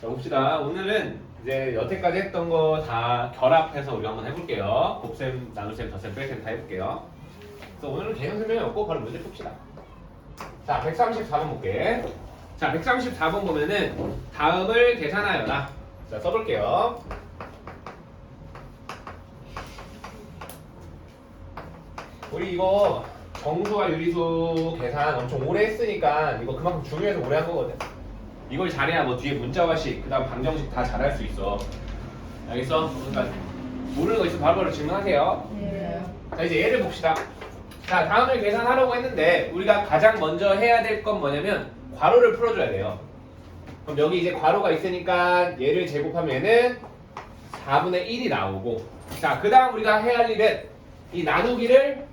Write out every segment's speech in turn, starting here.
자, 봅시다. 오늘은 이제 여태까지 했던 거 다 결합해서 우리가 한번 해볼게요. 곱셈, 나눗셈, 덧셈, 뺄셈 다 해볼게요. 그래서 오늘은 개념 설명이 없고 바로 문제 풉시다. 자, 134번 볼게. 자, 134번 보면은 다음을 계산하여라. 자, 써볼게요. 우리 이거 정수와 유리수 계산 엄청 오래 했으니까 이거 그만큼 중요해서 오래 한 거거든. 이걸 잘해야 뭐 뒤에 문자화식, 그 다음 방정식 다 잘할 수 있어. 알겠어? 그러니까 모르는 거 있으면 바로바로 질문하세요. 네. 자, 이제 예를 봅시다. 자, 다음을 계산하려고 했는데 우리가 가장 먼저 해야 될 건 뭐냐면 괄호를 풀어줘야 돼요. 그럼 여기 이제 괄호가 있으니까 얘를 제곱하면 얘는 4분의 1이 나오고, 자, 그 다음 우리가 해야 할 일은 이 나누기를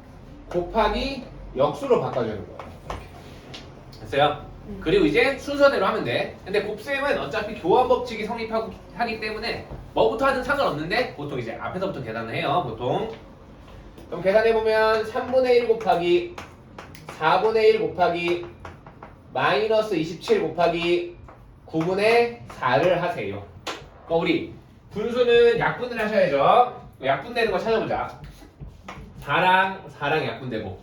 곱하기 역수로 바꿔주는 거예요. 됐어요? 그리고 이제 순서대로 하면 돼. 근데 곱셈은 어차피 교환 법칙이 성립하기 때문에 뭐부터 하든 상관없는데 보통 이제 앞에서부터 계산을 해요. 보통. 그럼 계산해보면 3분의 1 곱하기 4분의 1 곱하기 마이너스 27 곱하기 9분의 4를 하세요. 그럼 우리 분수는 약분을 하셔야죠. 약분되는 거 찾아보자. 4랑 약분되고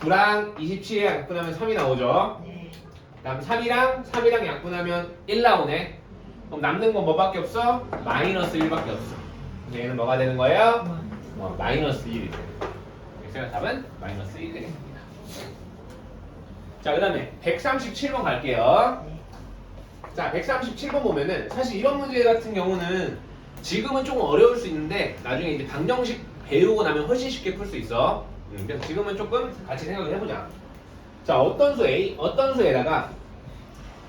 9랑 27이랑 약분하면 3이 나오죠. 네. 그다음 3이랑 약분하면 1 나오네. 그럼 남는 건 뭐밖에 없어? 마이너스 1밖에 없어. 그래서 얘는 뭐가 되는 거예요? 마이너스 1이 되는 거예요. 그래서 답은 마이너스 1이 되겠습니다. 자, 그 다음에 137번 갈게요. 자, 137번 보면은 사실 이런 문제 같은 경우는 지금은 조금 어려울 수 있는데 나중에 이제 방정식 배우고 나면 훨씬 쉽게 풀 수 있어. 그래서 지금은 조금 같이 생각을 해보자. 자, 어떤 수 A, 어떤 수에다가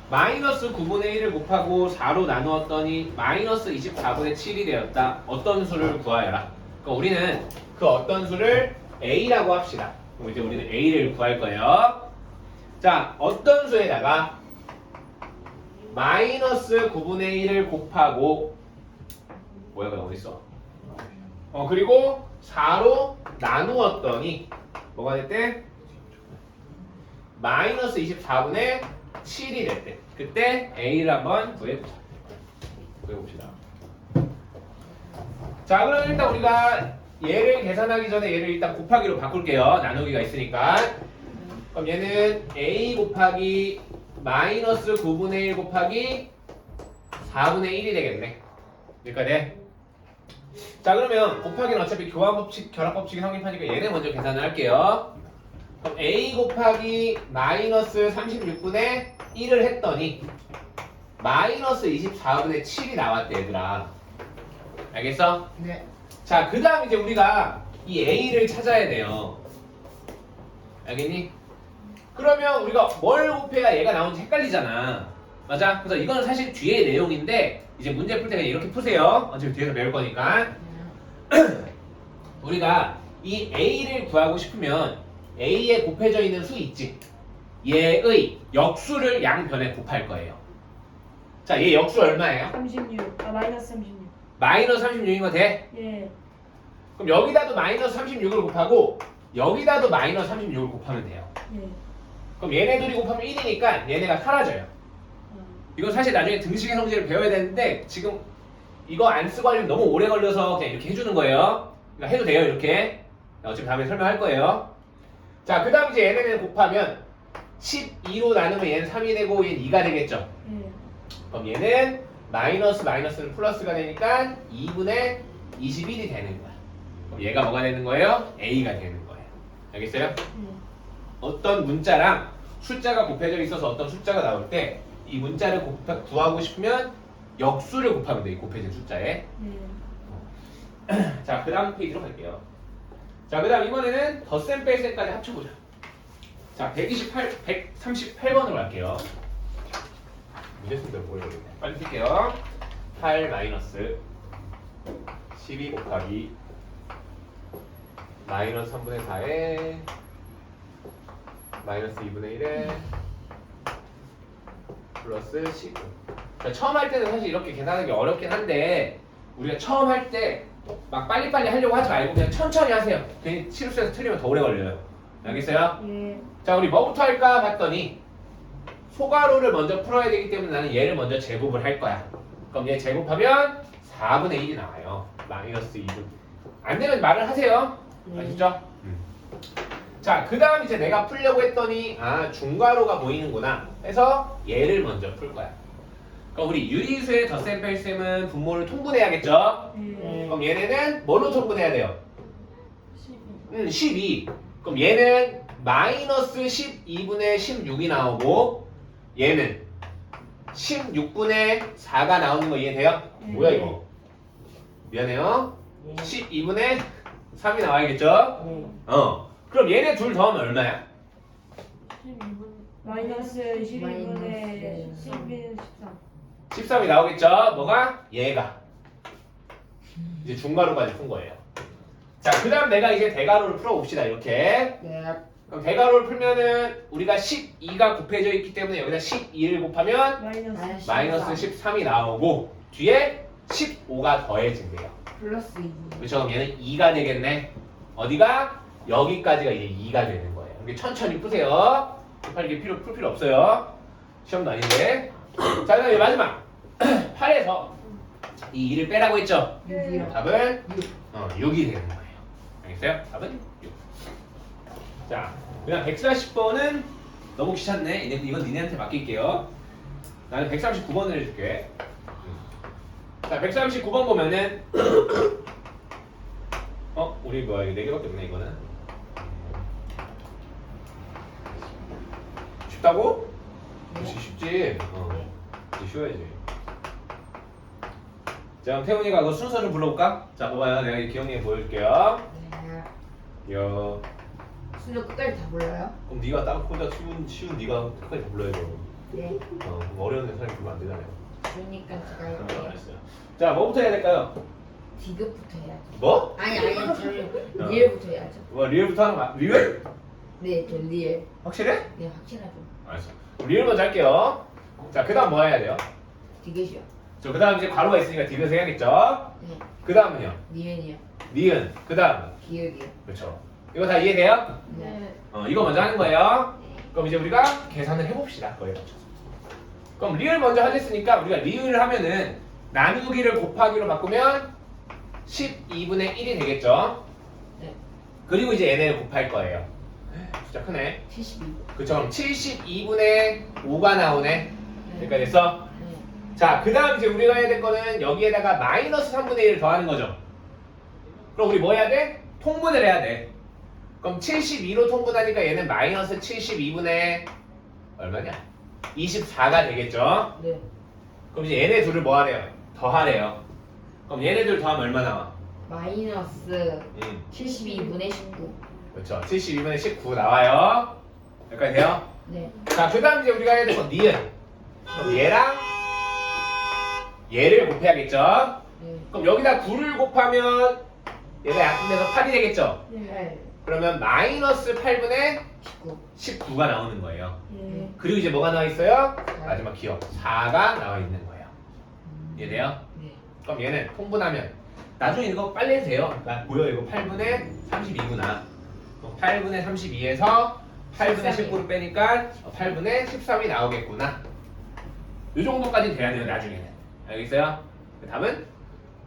마이너스 9분의 1을 곱하고 4로 나누었더니 마이너스 24분의 7이 되었다. 어떤 수를 구하여라. 그러니까 우리는 그 어떤 수를 A라고 합시다. 그럼 이제 우리는 A를 구할 거예요. 자, 어떤 수에다가 마이너스 9분의 1을 곱하고 뭐야, 그럼 어딨어? 그리고 4로 나누었더니 뭐가 됐대? 마이너스 24분의 7이 됐대. 그때 A를 한번 구해봅시다. 자, 그럼 일단 우리가 얘를 계산하기 전에 얘를 일단 곱하기로 바꿀게요. 나누기가 있으니까. 그럼 얘는 A 곱하기 마이너스 9분의 1 곱하기 4분의 1이 되겠네. 여기까지. 자, 그러면 곱하기는 어차피 교환법칙, 결합법칙이 성립하니까 얘네 먼저 계산을 할게요. 그럼 A 곱하기 마이너스 36분의 1을 했더니 마이너스 24분의 7이 나왔대, 얘들아. 알겠어? 네. 자, 그 다음 이제 우리가 이 A를 찾아야 돼요. 알겠니? 그러면 우리가 뭘 곱해야 얘가 나오는지 헷갈리잖아. 맞아? 그래서 이거는 사실 뒤에 내용인데 이제 문제 풀 때 그냥 이렇게 푸세요. 어차피 뒤에서 배울 거니까. 우리가 이 A를 구하고 싶으면 A에 곱해져 있는 수 있지? 얘의 역수를 양변에 곱할 거예요. 자, 얘 역수 얼마예요? 36. 마이너스 36. 마이너스 36인 거 돼? 예. 그럼 여기다도 마이너스 36을 곱하고 여기다도 마이너스 36을 곱하면 돼요. 예. 그럼 얘네 둘이 곱하면 1이니까 얘네가 사라져요. 이건 사실 나중에 등식의 성질을 배워야 되는데 지금 이거 안 쓰고 하려면 너무 오래 걸려서 그냥 이렇게 해주는 거예요. 그러니까 해도 돼요, 이렇게. 어차피 다음에 설명할 거예요. 자, 그 다음 이제 얘네는 곱하면 12로 나누면 얘는 3이 되고 얘는 2가 되겠죠. 예. 그럼 얘는 마이너스는 플러스가 되니까 2분의 21이 되는 거야. 그럼 얘가 뭐가 되는 거예요? A가 되는 거예요. 알겠어요? 예. 어떤 문자랑 숫자가 곱해져 있어서 어떤 숫자가 나올 때 이 문자를 구하고 싶으면 역수를 곱하면 돼, 이 곱해진 숫자에. 예. 자, 그 다음 페이지로 갈게요. 자, 그 다음 이번에는 덧셈 뺄셈까지 합쳐보자. 자, 138번으로 갈게요. 문제 쓴데 뭐예요? 빨리 쓸게요. 8 마이너스 12 곱하기 마이너스 3분의 4에 마이너스 2분의 1에 플러스 19. 자, 처음 할 때는 사실 이렇게 계산하는 게 어렵긴 한데 우리가 처음 할 때 막 빨리빨리 하려고 하지 말고 그냥 천천히 하세요. 괜히 실수해서 틀리면 더 오래 걸려요. 알겠어요? 예. 자, 우리 뭐부터 할까 봤더니 소괄호를 먼저 풀어야 되기 때문에 나는 얘를 먼저 제곱을 할 거야. 그럼 얘 제곱하면 4분의 1이 나와요. 마이너스 2분. 안 되면 말을 하세요. 아시죠? 자, 그 다음 이제 내가 풀려고 했더니 중괄호가 보이는구나 해서 얘를 먼저 풀 거야. 그럼 우리 유리수의 덧셈 뺄셈은 분모를 통분해야겠죠? 네. 그럼 얘네는 뭘로 통분해야 돼요? 12. 12. 그럼 얘는 마이너스 12분의 16이 나오고 얘는 16분의 4가 나오는 거 이해돼요? 뭐야 이거? 미안해요. 12분의 3이 나와야겠죠? 그럼 얘네 둘 더하면 얼마야? 12분. 마이너스 12분의 12는 13. 13이 나오겠죠? 뭐가? 얘가. 이제 중괄호까지 푼 거예요. 자, 그 다음 내가 이제 대괄호를 풀어봅시다. 이렇게. 그럼 대괄호를 풀면은 우리가 12가 곱해져 있기 때문에 여기다 12를 곱하면 마이너스. 마이너스 13이 나오고 뒤에 15가 더해진대요. 플러스 2. 그렇죠? 그럼 얘는 2가 되겠네. 어디가? 여기까지가 이제 2가 되는 거예요. 이렇게 천천히 푸세요. 급하게 풀 필요 없어요. 시험도 아닌데. 자, 그다음에 마지막 8에서 이 2를 빼라고 했죠? 6이요. 답은 6이 되는 거예요. 알겠어요? 답은 6. 자, 그냥 140번은 너무 귀찮네. 이건 니네한테 맡길게요. 나는 139번을 해줄게. 자, 139번 보면은 우리 뭐야 이거 4개밖에 없네 이거는. 쉽다고? 그렇지 쉽지. 이제 쉬워야지. 자, 그럼 태훈이가 그 순서 좀 불러볼까? 자, 봐봐요. 내가 기영이에 보여줄게요. 여. 순서 끝까지 다 불러요? 그럼 네가 딱 혼자 쉬운 네가 끝까지 다 불러야죠. 네. 그럼 어려운 사람이 부르면 안 되잖아요. 그러니까 제가 그럼 할게요. 알았어요. 자, 뭐부터 해야 될까요? 디귿부터 해야죠. 뭐? 아니 저는 리얼부터 해야죠. 뭐 리얼부터 하는 거야? 리얼? 네, 저 리얼. 확실해? 네, 확실하죠. 알았어. 그럼 리얼 먼저 할게요. 자, 그 다음 뭐 해야 돼요? 디귿이요. 그 다음 이제 괄호가 있으니까 디귿 해야겠죠? 네. 그 다음은요? 니은이요. 니은. 그 다음은? 기억이요. 그렇죠. 이거 다 이해돼요? 네. 이거 먼저 하는 거예요. 네. 그럼 이제 우리가 계산을 해봅시다. 거기에 맞춰서. 그럼 리을 먼저 하겠으니까 우리가 리을 하면은 나누기를 곱하기로 바꾸면 12분의 1이 되겠죠? 네. 그리고 이제 얘네를 곱할 거예요. 숫자 크네. 72. 그쵸? 그럼 72분의 5가 나오네. 여기까지 됐어? 네. 자, 그 다음 이제 우리가 해야 될 거는 여기에다가 마이너스 3분의 1을 더하는 거죠. 그럼 우리 뭐 해야 돼? 통분을 해야 돼. 그럼 72로 통분하니까 얘는 마이너스 72분의 얼마냐? 24가 되겠죠? 네. 그럼 이제 얘네 둘을 뭐 하래요? 더하래요. 그럼 얘네들 더하면 얼마 나와? 마이너스 72분의 19. 그렇죠. 72분의 19 나와요. 여기까지 돼요? 네. 자, 그 다음 이제 우리가 해야 될 건 니은. 그럼 얘랑 얘를 곱해야겠죠? 네. 그럼 여기다 9를 곱하면 얘가 약분돼서 8이 되겠죠? 네. 그러면 마이너스 8분의 19. 19가 나오는 거예요. 예. 그리고 이제 뭐가 나와 있어요? 마지막 기억 4가 나와 있는 거예요. 이해돼요? 네. 그럼 얘는 통분하면 나중에 이거 빨리 해도 돼요. 보여 이거 8분의 32구나. 8분의 32에서 8분의 19를 빼니까 8분의 13이 나오겠구나. 이 정도까지 돼야 돼요 나중에는. 알겠어요? 답은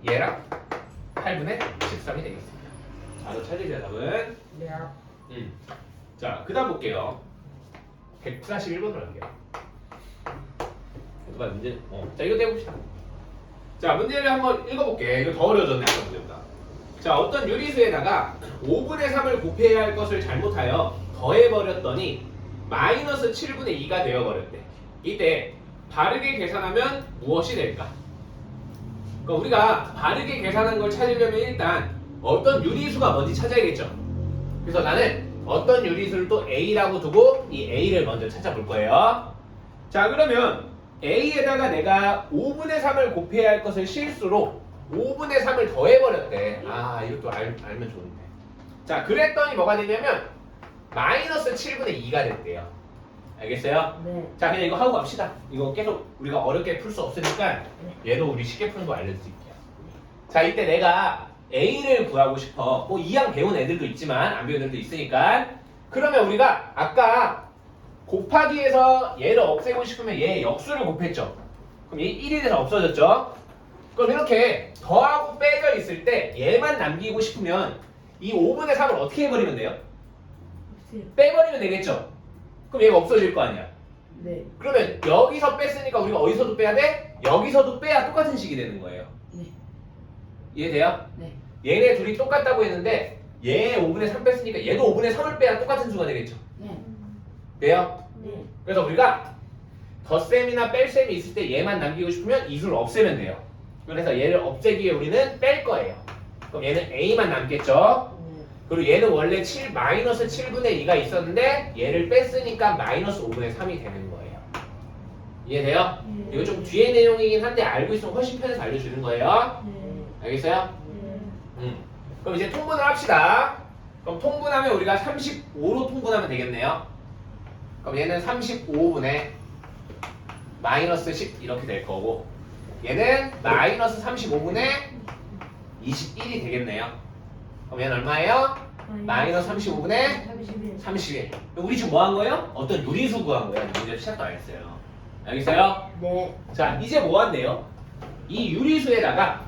얘랑 8분의 13이 되겠습니다. 바로 찾으세요 답은. 네. 자, 그 다음 볼게요. 141번으로 할게요. 누가 문제? 자, 이거 내봅시다. 자, 문제를 한번 읽어볼게. 이거 더 어려워졌네, 아까 문제보다. 자, 어떤 유리수에다가 5분의 3을 곱해야 할 것을 잘못하여 더해버렸더니 마이너스 7분의 2가 되어버렸대. 이때 바르게 계산하면 무엇이 될까? 그러니까 우리가 바르게 계산한 걸 찾으려면 일단 어떤 유리수가 뭔지 찾아야겠죠. 그래서 나는 어떤 유리수를 또 A라고 두고 이 A를 먼저 찾아볼 거예요. 자, 그러면 A에다가 내가 5분의 3을 곱해야 할 것을 실수로 5분의 3을 더해버렸대. 이것도 알면 좋은데. 자, 그랬더니 뭐가 되냐면 마이너스 7분의 2가 됐대요. 알겠어요? 네. 자, 그냥 이거 하고 갑시다. 이거 계속 우리가 어렵게 풀 수 없으니까 얘도 우리 쉽게 푸는 거 알려드릴게요. 자, 이때 내가 A를 구하고 싶어. 뭐 이왕 배운 애들도 있지만 안 배운 애들도 있으니까. 그러면 우리가 아까 곱하기에서 얘를 없애고 싶으면 얘의 역수를 곱했죠. 그럼 얘 1이 돼서 없어졌죠. 그럼 이렇게 더하고 빼져 있을 때 얘만 남기고 싶으면 이 5분의 3을 어떻게 해버리면 돼요? 없애요. 빼버리면 되겠죠. 그럼 얘가 없어질 거 아니야. 네. 그러면 여기서 뺐으니까 우리가 어디서도 빼야 돼? 여기서도 빼야 똑같은 식이 되는 거예요. 네. 이해돼요? 네. 얘네 둘이 똑같다고 했는데 얘 5분의 3 뺐으니까 얘도 5분의 3을 빼야 똑같은 수가 되겠죠. 네. 돼요? 네. 그래서 우리가 덧셈이나 뺄셈이 있을 때 얘만 남기고 싶으면 이 수를 없애면 돼요. 그래서 얘를 없애기 위해 우리는 뺄 거예요. 그럼 얘는 A만 남겠죠. 그리고 얘는 원래 7 마이너스 7분의 2가 있었는데 얘를 뺐으니까 마이너스 5분의 3이 되는 거예요. 이해돼요? 네. 이거 좀 뒤에 내용이긴 한데 알고 있으면 훨씬 편해서 알려주는 거예요. 네. 알겠어요? 네. 그럼 이제 통분을 합시다. 그럼 통분하면 우리가 35로 통분하면 되겠네요. 그럼 얘는 35분의 마이너스 10 이렇게 될 거고 얘는 마이너스 35분의 21이 되겠네요. 그럼 얘는 얼마예요? 마이너스 35분의 31. 31. 우리 지금 뭐 한 거예요? 어떤 유리수 구한 거예요. 문제 시작도 안 했어요. 알겠어요? 네. 자, 이제 뭐 한대요? 이 유리수에다가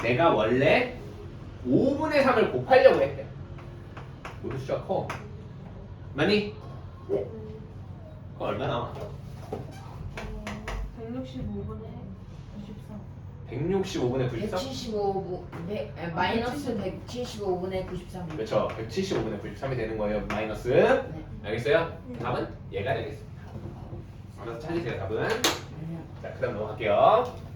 내가 원래 5분의 3을 곱하려고 했대. 우리 숫자 커. 많이? 네. 그거 얼마 나와? 165분에 94. 165분의 93? 175분 마이너스 175분의 93. 그렇죠. 175분의 93이 되는 거예요. 마이너스. 네. 알겠어요? 답은 얘가 되겠습니다. 알아서 찾으세요, 답은. 자, 그 다음 넘어갈게요.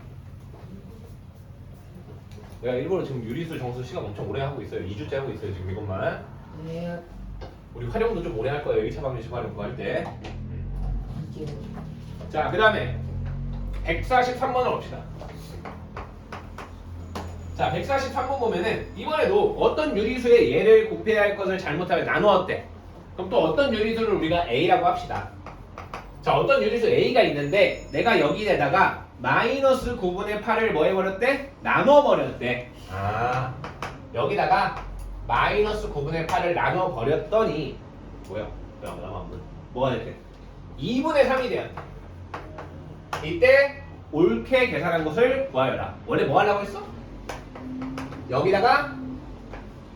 내가 일부러 지금 유리수 정수 시간 엄청 오래 하고 있어요. 2주째 하고 있어요, 지금 이것만. 네. 우리 활용도 좀 오래 할 거예요. 1차 방정식 활용 구할 때. 이게 자, 그 다음에 143번을 봅시다. 자, 143번 보면은 이번에도 어떤 유리수에 얘를 곱해야 할 것을 잘못하면 나누었대. 그럼 또 어떤 유리수를 우리가 A라고 합시다. 자, 어떤 유리수 A가 있는데 내가 여기에다가 마이너스 9분의 8을 뭐 해버렸대? 나눠버렸대. 아, 여기다가 마이너스 9분의 8을 나눠버렸더니 뭐야? 뭐가 됐대? 2분의 3이 되었대. 이때 옳게 계산한 것을 구하여라. 원래 뭐 하려고 했어? 여기다가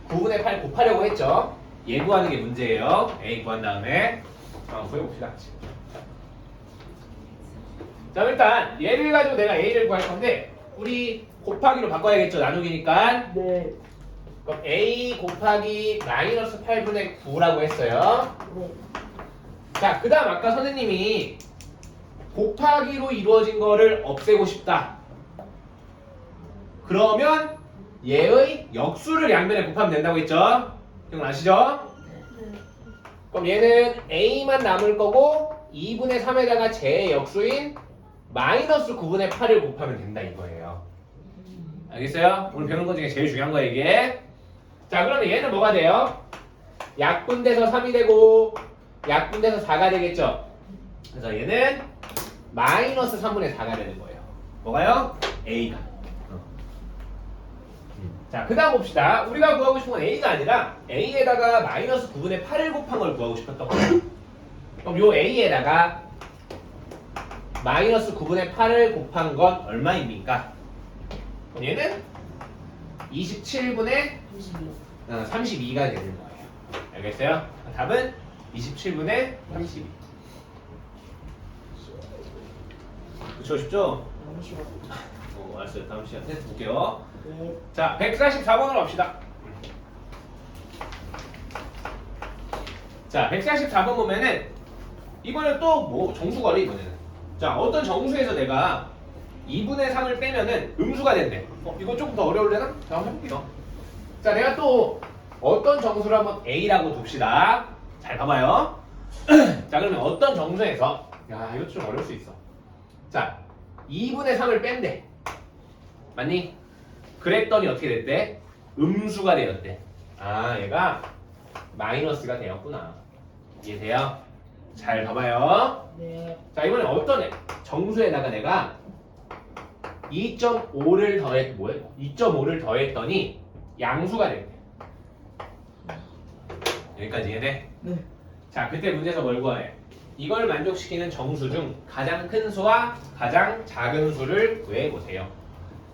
9분의 8 곱하려고 했죠. 얘 구하는 게 문제예요. A 구한 다음에 구해봅시다. 자, 일단 얘를 가지고 내가 A를 구할 건데 우리 곱하기로 바꿔야겠죠. 나누기니까. 네. 그럼 A 곱하기 마이너스 8분의 9라고 했어요. 네. 자, 그 다음 아까 선생님이 곱하기로 이루어진 거를 없애고 싶다. 그러면 얘의 역수를 양변에 곱하면 된다고 했죠? 기억나시죠? 네. 그럼 얘는 A만 남을 거고 2분의 3에다가 제 역수인 마이너스 9분의 8을 곱하면 된다 이거예요. 알겠어요? 오늘 배우는 것 중에 제일 중요한 거예요 이게. 자, 그러면 얘는 뭐가 돼요? 약분돼서 3이 되고 약분돼서 4가 되겠죠? 그래서 얘는 마이너스 3분의 4가 되는 거예요. 뭐가요? A가. 자, 그 다음 봅시다. 우리가 구하고 싶은 건 A가 아니라 A에다가 마이너스 9분의 8을 곱한 걸 구하고 싶었던 거예요. 그럼 요 A에다가 마이너스 9분의 8을 곱한 건 얼마입니까? 그럼 얘는 27분의 32가 되는 거예요. 알겠어요? 답은 27분의 32. 그쵸, 쉽죠? 너무 싫어. 알았어요. 다음 시간 테스트 볼게요. 네. 자, 144번으로 갑시다. 자, 144번 보면은 이번에 또 뭐 정수거리 이번에는. 자, 어떤 정수에서 내가 2분의 3을 빼면은 음수가 된대. 이거 조금 더 어려울래나? 자, 한번 해볼게요. 자, 내가 또 어떤 정수를 한번 A라고 둡시다. 잘 봐봐요. 자, 그러면 어떤 정수에서 야, 이것도 좀 어려울 수 있어. 자, 2분의 3을 뺀대. 맞니? 그랬더니 어떻게 됐대? 음수가 되었대. 아, 얘가 마이너스가 되었구나. 이해돼요? 잘 봐봐요. 네. 자, 이번에 어떤 정수에다가 내가 2.5를 더했, 2.5를 더했더니 양수가 됐대. 여기까지 이해돼? 네. 자, 그때 문제에서 뭘 구하래? 이걸 만족시키는 정수 중 가장 큰 수와 가장 작은 수를 구해보세요.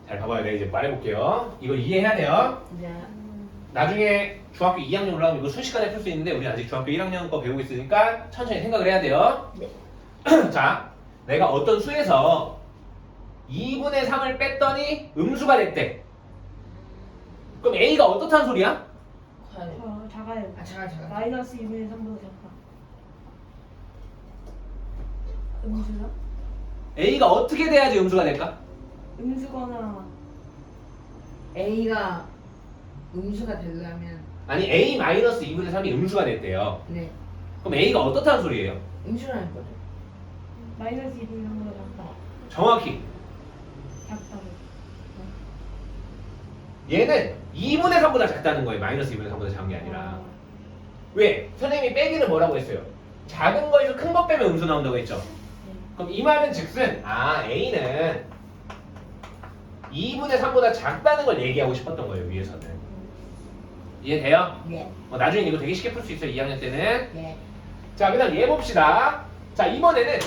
잘 봐봐요. 내가 이제 말해볼게요. 이걸 이해해야 돼요. 네. 나중에 중학교 2학년 올라가면 이거 순식간에 풀 수 있는데 우리 아직 중학교 1학년 거 배우고 있으니까 천천히 생각을 해야 돼요. 네. 자, 내가 어떤 수에서 2분의 3을 뺐더니 음수가 됐대. 그럼 A가 어떻다는 소리야? 커요. 작아요. 아 잠깐. 마이너스 2분의 3보다 작다. 음수요? A가 어떻게 돼야지 음수가 될까? 음수거나 A가 음수가 되려면 아니 A-2분의 3이 음수가 됐대요. 네. 그럼 A가 어떻다는 소리예요? 음수라는 거죠. 마이너스 2분의 3보다 작다. 정확히 작다고. 얘는 2분의 3보다 작다는 거예요. 마이너스 2분의 3보다 작은 게 아니라. 왜? 선생님이 빼기는 뭐라고 했어요? 작은 거에서 큰 거 빼면 음수 나온다고 했죠. 그럼 이 말은 즉슨 A는 2분의 3보다 작다는 걸 얘기하고 싶었던 거예요. 위에서는. 이해돼요? 네. 나중에 이거 되게 쉽게 풀 수 있어요. 2학년 때는. 네. 자, 그 다음 얘 봅시다. 자, 이번에는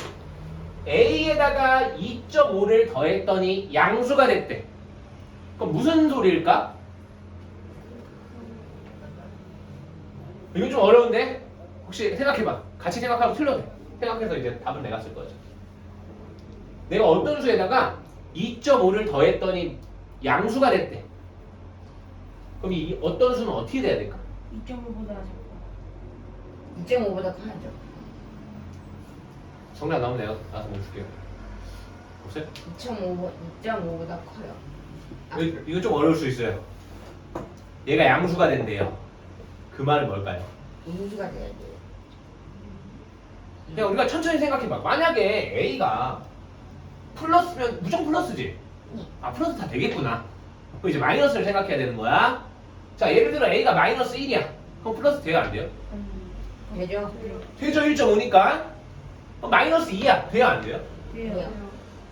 A에다가 2.5를 더했더니 양수가 됐대. 그럼 무슨 소리일까? 이거 좀 어려운데? 혹시 생각해봐. 같이 생각하고 틀려도 돼. 생각해서 이제 답을 내가 쓸 거죠. 내가 어떤 수에다가 2.5를 더했더니 양수가 됐대. 그럼 이 어떤 수는 어떻게 돼야 될까? 2.5보다 작다. 2.5보다 커야죠. 정답 나오면 내가 나서 뭐 줄게요. 보세요. 2.5보다 커요. 이거 좀 어려울 수 있어요. 얘가 양수가 된대요. 그 말은 뭘까요? 음수가 돼야 돼요. 그냥 우리가 천천히 생각해봐. 만약에 A가 플러스면 무조건 플러스지? 아, 플러스 다 되겠구나. 그럼 이제 마이너스를 생각해야 되는 거야. 자, 예를 들어 A가 마이너스 1이야. 그럼 플러스 돼요, 안 돼요? 되죠? 되죠, 1.5니까. 마이너스 2야. 돼요, 안 돼요? 돼요.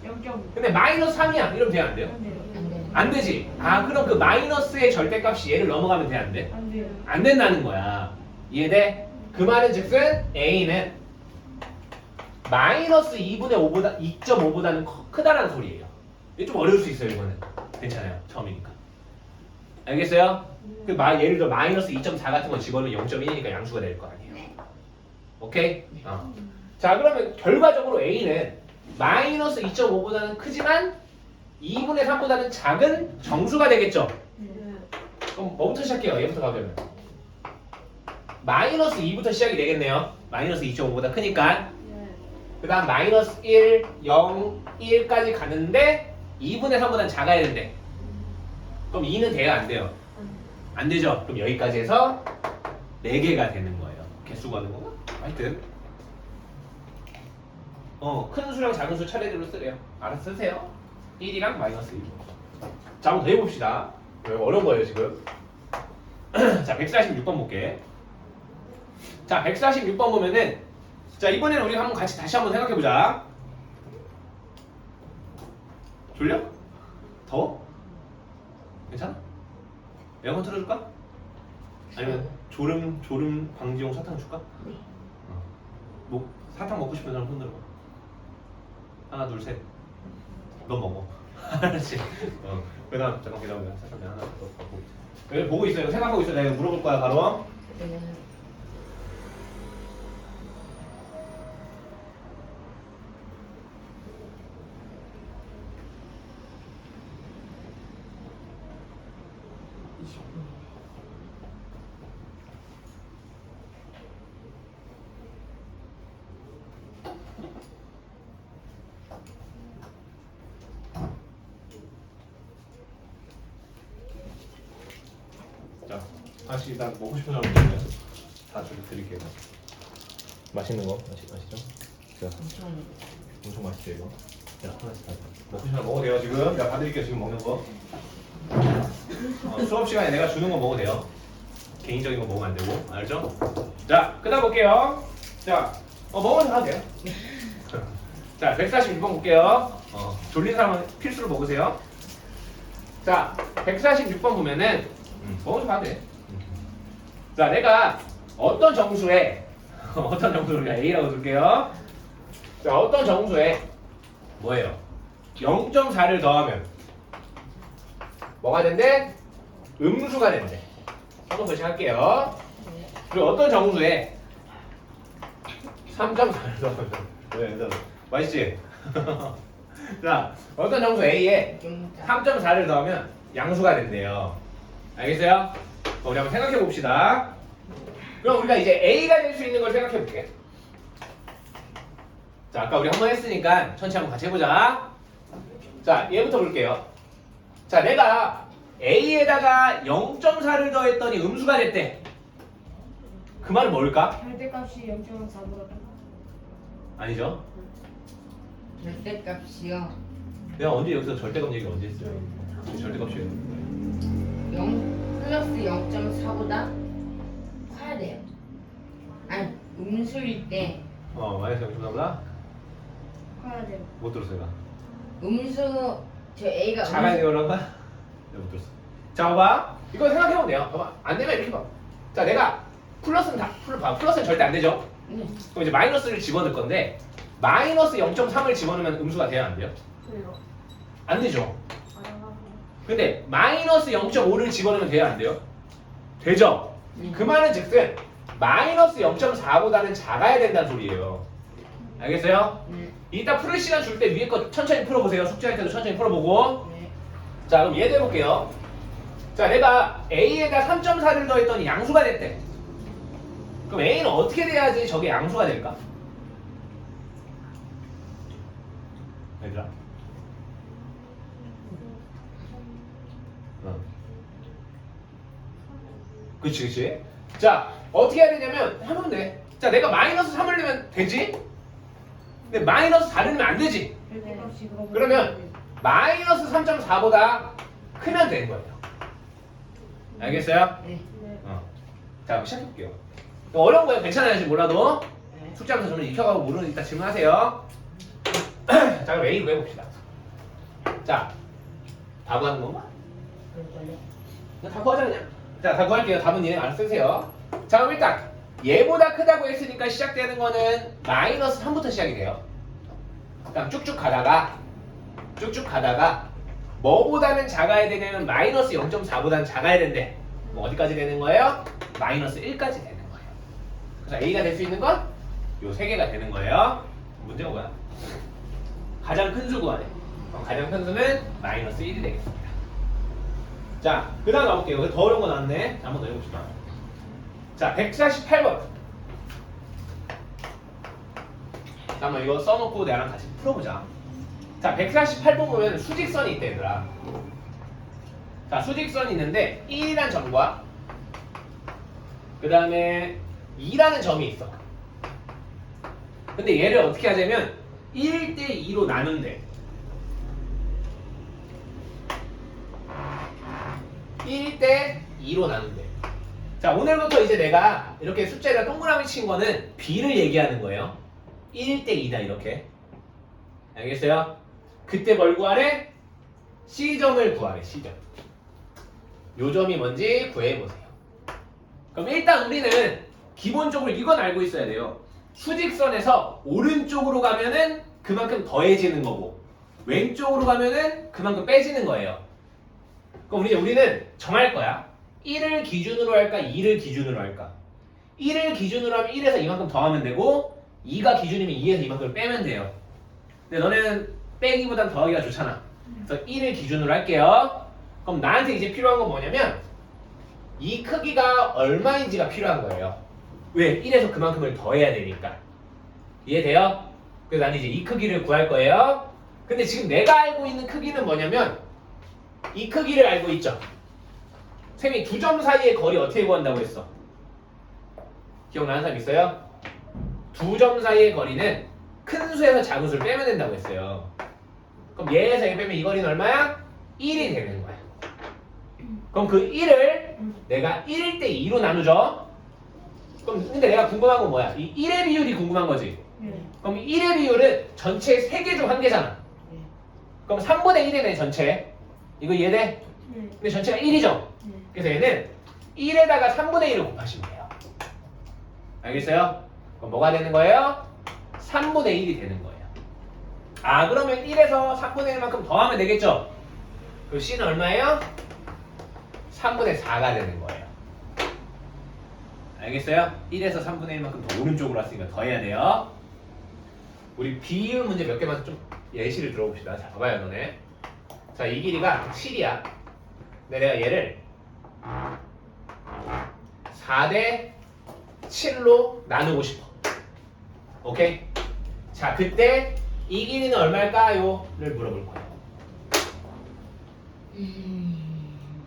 0.5. 근데 마이너스 3이야. 이러면 돼요, 안 돼요? 안 돼요. 안 돼요. 안 되지. 아, 그럼 그 마이너스의 절대값이 얘를 넘어가면 돼, 안 돼? 안 돼요. 안 된다는 거야. 이해돼? 그 말은 즉슨 A는 마이너스 2분의 5보다 2.5보다는 크다라는 소리예요. 이게 좀 어려울 수 있어요, 이거는. 괜찮아요. 처음이니까. 알겠어요? 예를 들어 마이너스 2.4 같은 건 집어넣으면 0.1이니까 양수가 될 거 아니에요. 오케이? 자, 그러면 결과적으로 A는 마이너스 2.5보다는 크지만 2분의 3보다는 작은 정수가 되겠죠? 네. 그럼 뭐부터 시작해요? 얘부터 가면 마이너스 2부터 시작이 되겠네요. 마이너스 2.5보다 크니까. 네. 그 다음 마이너스 1, 0, 1까지 가는데 2분의 3보다는 작아야 된대. 그럼 2는 돼요? 안 돼요? 안 되죠? 그럼 여기까지 해서 4개가 되는 거예요. 개수 구하는 건가? 하여튼 큰 수랑 작은 수 차례대로 쓰래요. 알아서 쓰세요. 1이랑 마이너스 1. 자, 한번 더 해봅시다. 이거 어려운 거예요 지금. 자, 146번 볼게. 자, 146번 보면은, 자, 이번에는 우리 한번 같이 다시 한번 생각해보자. 졸려? 더워? 괜찮아? 에어컨 틀어줄까? 아니면 졸음 방지용 사탕 줄까? 네. 뭐 사탕 먹고 싶은 사람 손 들어봐. 하나, 둘, 셋. 너 먹어. 알았지? 그다음 잠깐 기다려. 사탕 내가 하나 더 갖고. 여기 보고 있어요. 생각하고 있어. 내가 물어볼 거야, 바로. 네. 자, 다시 일단 먹고 싶은 사람 있으면 다 드릴게요. 맛있는 거 아시죠? 자, 엄청 맛있죠 이거. 자, 하나씩 다 먹고 싶은 사람 먹어도 돼요 지금. 야, 봐드릴게요 지금 먹는 거. 수업 시간에 내가 주는 거 먹어도 돼요. 개인적인 거 먹으면 안 되고, 알죠? 자, 그다음 볼게요. 자, 먹어도 하도 돼요. 자, 146번 볼게요. 졸린 사람은 필수로 먹으세요. 자, 146번 보면은 먹어도 봐도 돼. 자, 내가 어떤 정수에 어떤 정수를 우리가 A라고 둘게요. 자, 어떤 정수에 뭐예요? 0.4를 더하면 뭐가 된대? 음수가 된대. 한번 다시 할게요. 네. 그리고 어떤 정수에 3.4를 더하면 왜? 맛있지? 자, 어떤 정수 A에 3.4를 더하면 양수가 된대요. 알겠어요? 우리 한번 생각해 봅시다. 그럼 우리가 이제 A가 될 수 있는 걸 생각해 볼게. 자, 아까 우리 한 번 했으니까 천천히 한번 같이 해보자. 자, 얘부터 볼게요. 자, 내가 A에다가 0.4를 더했더니 음수가 됐대. 그 말은 뭘까? 절대값이 0.4보다 큰 아니죠? 절대값이요. 내가 언제 여기서 절대값 얘기 언제 했어요? 절대값이에요. 0 플러스 0.4보다 커야 돼요. 아니 음수일 때 마이너스 0.4보다? 커야 돼요. 못 들었어, 내가. 음수 저 A가 작아야 돼요, 그런가? 내가 못 들었어. 자, 봐봐. 이거 생각해보면 돼요. 봐봐. 안 되면 이렇게 봐. 자, 내가 플러스는 플러스는 절대 안 되죠? 네. 그럼 이제 마이너스를 집어넣을 건데 마이너스 0.3을 집어넣으면 음수가 돼야 안 돼요? 그래요. 안 되죠. 아, 근데 마이너스 0.5를 집어넣으면 돼야 안 돼요? 되죠? 네. 그 말은 즉슨 마이너스 0.4보다는 작아야 된다는 소리예요. 알겠어요? 네. 이따 풀을 시간 줄 때 위에 거 천천히 풀어보세요. 숙제할 때도 천천히 풀어보고. 네. 자, 그럼 얘도 해볼게요. 자, 내가 A에다 3.4를 더했더니 양수가 됐대. 그럼 A는 어떻게 돼야지 저게 양수가 될까? 얘들아. 그치, 그치. 자, 어떻게 해야 되냐면 하면 돼. 자, 내가 마이너스 3을 넣으면 되지? 근데 마이너스 4를 넣으면 안 되지. 절대값이 그거보다 그러면 마이너스 3.4보다 크면 되는 거예요. 알겠어요? 네. 네. 자, 시작해볼게요. 어려운 거예요. 괜찮아요. 지금 몰라도. 네. 숙제하면서 저는 익혀가고 모르는 이따 질문하세요. 자, 그럼 A 구해봅시다. 자, 다 구하는 건가? 그럴걸요? 그냥 다 구하자 그냥. 자, 다 구할게요. 답은 얘네 알아서 쓰세요. 자, 그럼 일단 얘보다 크다고 했으니까 시작되는 거는 마이너스 3부터 시작이 돼요. 그럼 쭉쭉 가다가 뭐보다는 작아야 되냐면 마이너스 0.4보다는 작아야 된대. 그럼 어디까지 되는 거예요? 마이너스 1까지 되는 거예요. 그래서 A가 될 수 있는 건 요 세 개가 되는 거예요. 문제가 뭐야? 가장 큰 수 구하네. 그럼 가장 큰 수는 마이너스 1이 되겠습니다. 자, 그 다음 가볼게요. 더 어려운 거 나왔네. 자, 한번 더 해봅시다. 자, 148번. 자, 한번 이거 써놓고 나랑 같이 풀어보자. 자, 148번 보면 수직선이 있대, 얘들아. 자, 수직선이 있는데 1이란 점과 그 다음에 2라는 점이 있어. 근데 얘를 어떻게 하자면 1대2로 나눈대. 1대2로 나눈대. 자, 오늘부터 이제 내가 이렇게 숫자에다 동그라미 친 거는 B를 얘기하는 거예요. 1대2다 이렇게. 알겠어요? 그때 뭘 구하래? C점을 구하래. C점. 요 점이 뭔지 구해보세요. 그럼 일단 우리는 기본적으로 이건 알고 있어야 돼요. 수직선에서 오른쪽으로 가면은 그만큼 더해지는 거고 왼쪽으로 가면은 그만큼 빼지는 거예요. 그럼 우리는 정할 거야. 1을 기준으로 할까? 2를 기준으로 할까? 1을 기준으로 하면 1에서 이만큼 더하면 되고 2가 기준이면 2에서 이만큼 빼면 돼요. 근데 너네는 빼기보단 더하기가 좋잖아. 그래서 1을 기준으로 할게요. 그럼 나한테 이제 필요한 건 뭐냐면 이 크기가 얼마인지가 필요한 거예요. 왜? 1에서 그만큼을 더해야 되니까. 이해돼요? 그래서 나는 이제 이 크기를 구할 거예요. 근데 지금 내가 알고 있는 크기는 뭐냐면 이 크기를 알고 있죠? 쌤이 두 점 사이의 거리 어떻게 구한다고 했어? 기억나는 사람 있어요? 두 점 사이의 거리는 큰 수에서 작은 수를 빼면 된다고 했어요. 그럼 얘에서 얘 빼면 이 거리는 얼마야? 1이 되는 거야. 그럼 그 1을 내가 1대2로 나누죠? 그럼 근데 내가 궁금한 건 뭐야? 이 1의 비율이 궁금한 거지? 네. 그럼 1의 비율은 전체 3개 중 1개잖아. 네. 그럼 3분의 1이네 전체. 이거 이해돼? 네. 근데 전체가 1이죠? 네. 그래서 얘는 1에다가 3분의 1을 곱하시면 돼요. 알겠어요? 그럼 뭐가 되는 거예요? 3분의 1이 되는 거예요. 아, 그러면 1에서 3분의 1만큼 더하면 되겠죠? 그럼 C는 얼마예요? 3분의 4가 되는 거예요. 알겠어요? 1에서 3분의 1만큼 더 오른쪽으로 왔으니까 더해야 돼요. 우리 비율 문제 몇 개만 좀 예시를 들어봅시다. 자, 봐봐요, 너네. 자, 이 길이가 7이야. 근데 내가 얘를 4대 7로 나누고 싶어. 오케이? 자, 그때 이 길이는 얼마일까요? 를 물어볼 거예요.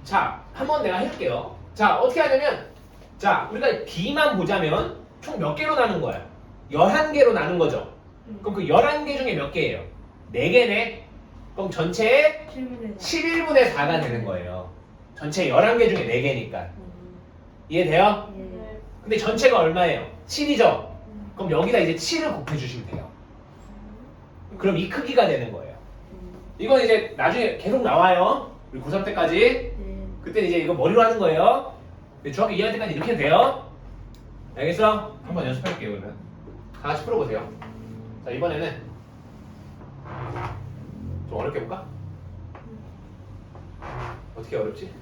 자, 한번 내가 해볼게요. 자, 어떻게 하냐면, 자, 우리가 B만 보자면 총 몇 개로 나눈 거야? 11개로 나눈 거죠? 그럼 그 11개 중에 몇 개예요? 4개네? 그럼 전체의 7분의 11분의 4가 되는 거예요. 전체 11개 중에 4개니까. 이해돼요? 예. 근데 전체가 얼마예요? 7이죠? 그럼 여기다 이제 7을 곱해주시면 돼요. 그럼 이 크기가 되는 거예요. 이건 이제 나중에 계속 나와요. 우리 고3 때까지. 네. 그때 이제 이거 머리로 하는 거예요. 근데 중학교 2학년 때까지 이렇게 해도 돼요. 알겠어? 한번 연습할게요, 그러면. 다 같이 풀어보세요. 자, 이번에는 좀 어렵게 해볼까? 어떻게 어렵지?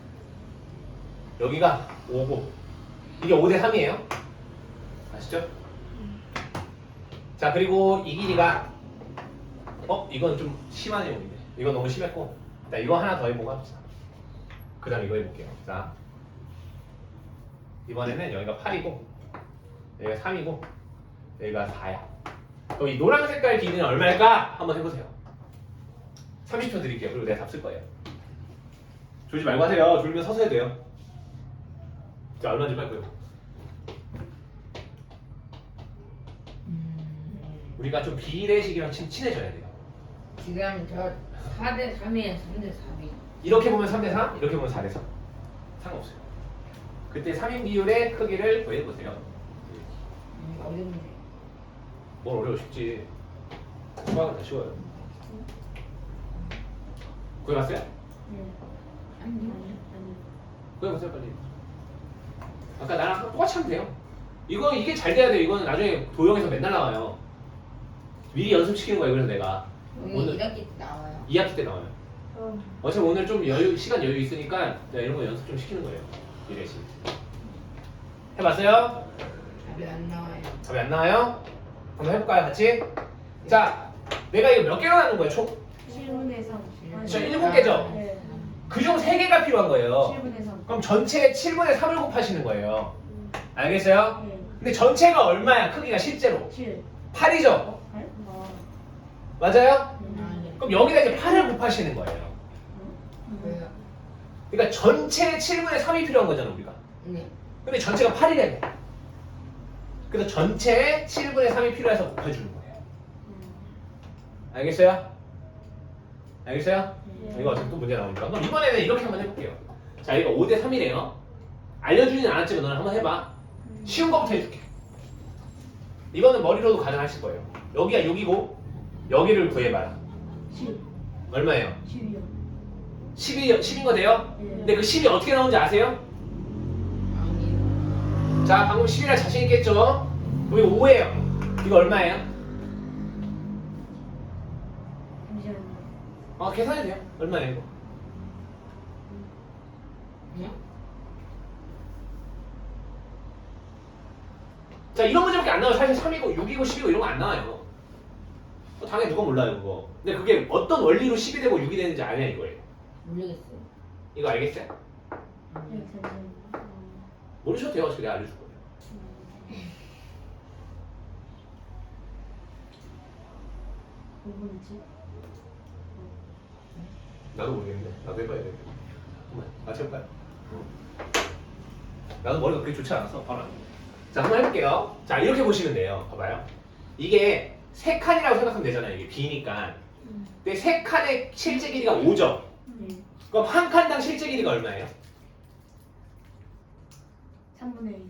여기가 5고 이게 5대 3이에요. 아시죠? 자, 그리고 이 길이가 이건 좀 심한 내용인데 이건 너무 심했고 자, 이거 하나 더 해보고 합시다. 그 다음 이거 해볼게요. 자, 이번에는 여기가 8이고 여기가 3이고 여기가 4야. 그럼 이 노란 색깔 길이는 얼마일까? 한번 해보세요. 30초 드릴게요. 그리고 내가 답 쓸 거예요. 졸지 말고 하세요. 졸면 서서 해도 돼요. 자, 얼마인지 빨리 보여. 우리가 좀 비례식이랑 친해져야 돼요. 지금 저 4대 3이에요. 3대 3이. 이렇게 보면 3대 3, 이렇게 보면 4대 3. 상관없어요. 그때 3인 비율의 크기를 구해보세요. 어렵네. 뭘 어려워 쉽지. 수학은 다 쉬워요. 구해봤어요? 네. 아니. 구해보세요 빨리. 아까 나랑 똑같이 하면 돼요. 이게 잘 돼야 돼요. 이거는 나중에 도형에서 맨날 나와요. 미리 연습시키는 거예요. 그래서 내가 오늘 오늘 이렇게 나와요. 2학기 때 나와요. 어차피 오늘 좀 시간 여유 있으니까 내가 이런 거 연습 좀 시키는 거예요. 미래식. 해봤어요? 답이 안 나와요. 답이 안 나와요? 한번 해볼까요 같이? 자, 내가 이거 몇 개로 나눈 거야 총? 7분의 3. 저 7개죠? 네. 그중 3개가 필요한 거예요. 7분의 3. 그럼 전체 7분의 3을 곱하시는 거예요. 알겠어요? 네. 근데 전체가 얼마야? 크기가 실제로 7. 8이죠? 8? 맞아요? 아, 네. 그럼 여기다 이제 8을 곱하시는 거예요. 왜요? 그러니까 전체 7분의 3이 필요한 거잖아 우리가. 네. 근데 전체가 8이래요. 그래서 전체에 7분의 3이 필요해서 곱해주는 거예요. 알겠어요? 알겠어요? 네. 이거 어차피 또 문제 나오니까. 그럼 이번에는 이렇게 한번 해볼게요. 자, 이거 5대 3이래요. 알려주진 않았지만 너는 한번 해봐. 쉬운 거부터 해줄게. 이거는 머리로도 가능하실 거예요. 여기가 6이고 여기를 구해봐라. 10. 얼마예요? 10이요. 10인 거 돼요? 네. 근데 그 10이 어떻게 나오는지 아세요? 아니요. 자, 방금 10이라 자신 있겠죠? 여기 5예요. 이거 얼마예요? 잠시만요. 계산해도 돼요. 얼마예요 이거? 그냥? 자, 이런 문제밖에 안 나와요. 사실 3이고 6이고 10이고 이런 거 안 나와요. 당연히 누가 몰라요 그거. 근데 그게 어떤 원리로 10이 되고 6이 되는지 아냐 이거예요. 모르겠어요. 이거 알겠어요? 네, 잠시만요. 모르셔도 돼요. 어차피 내가 알려줄 거예요. 뭐지? 나도 모르겠는데. 나도 해봐야 돼. 잠깐만. 같이 해볼까요? 나도 머리가 그렇게 좋지 않아서 바로 안 돼. 자, 한번 해볼게요. 자, 이렇게 보시면 돼요. 봐봐요. 이게 3칸이라고 생각하면 되잖아요. 이게 B니까. 근데 3칸의 실제 길이가 5죠? 네. 그럼 한 칸당 실제 길이가 얼마예요? 3분의 1.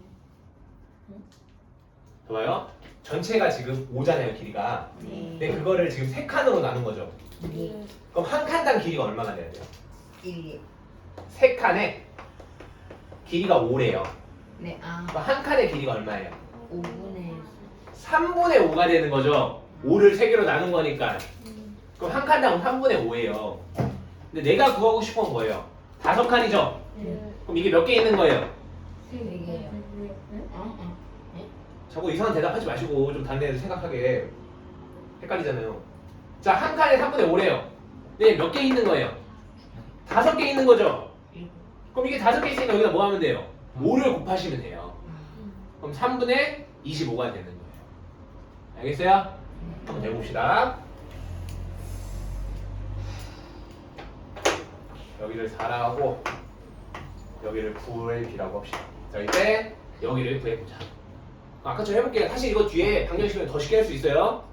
봐봐요. 전체가 지금 5잖아요, 길이가. 네. 근데 그거를 지금 3칸으로 나눈 거죠. 네. 그럼 한 칸당 길이가 얼마나 돼야 돼요? 1. 3칸에 길이가 5래요. 네. 아. 그럼 한 칸의 길이가 얼마예요? 5분의 3분의 5가 되는 거죠. 5를 3개로 나눈 거니까. 그럼 한 칸당 3분의 5예요. 근데 내가 구하고 싶은 건 뭐예요? 5칸이죠? 네. 그럼 이게 몇 개 있는 거예요? 3개요. 네? 자꾸 이상한 대답하지 마시고 좀 다른 애들 생각하게. 헷갈리잖아요. 자, 한 칸에 3분의 5래요. 네, 몇 개 있는 거예요? 5개 있는 거죠? 그럼 이게 5개 있으니까 여기다 뭐 하면 돼요? 5를 곱하시면 돼요. 그럼 3분의 25가 되는 거예요. 알겠어요? 한번 해봅시다. 여기를 4라 하고 여기를 9LP라고 합시다. 자, 이때 여기를 구해보자. 아까처럼 해볼게요. 사실 이거 뒤에 방정식은 더 쉽게 할 수 있어요.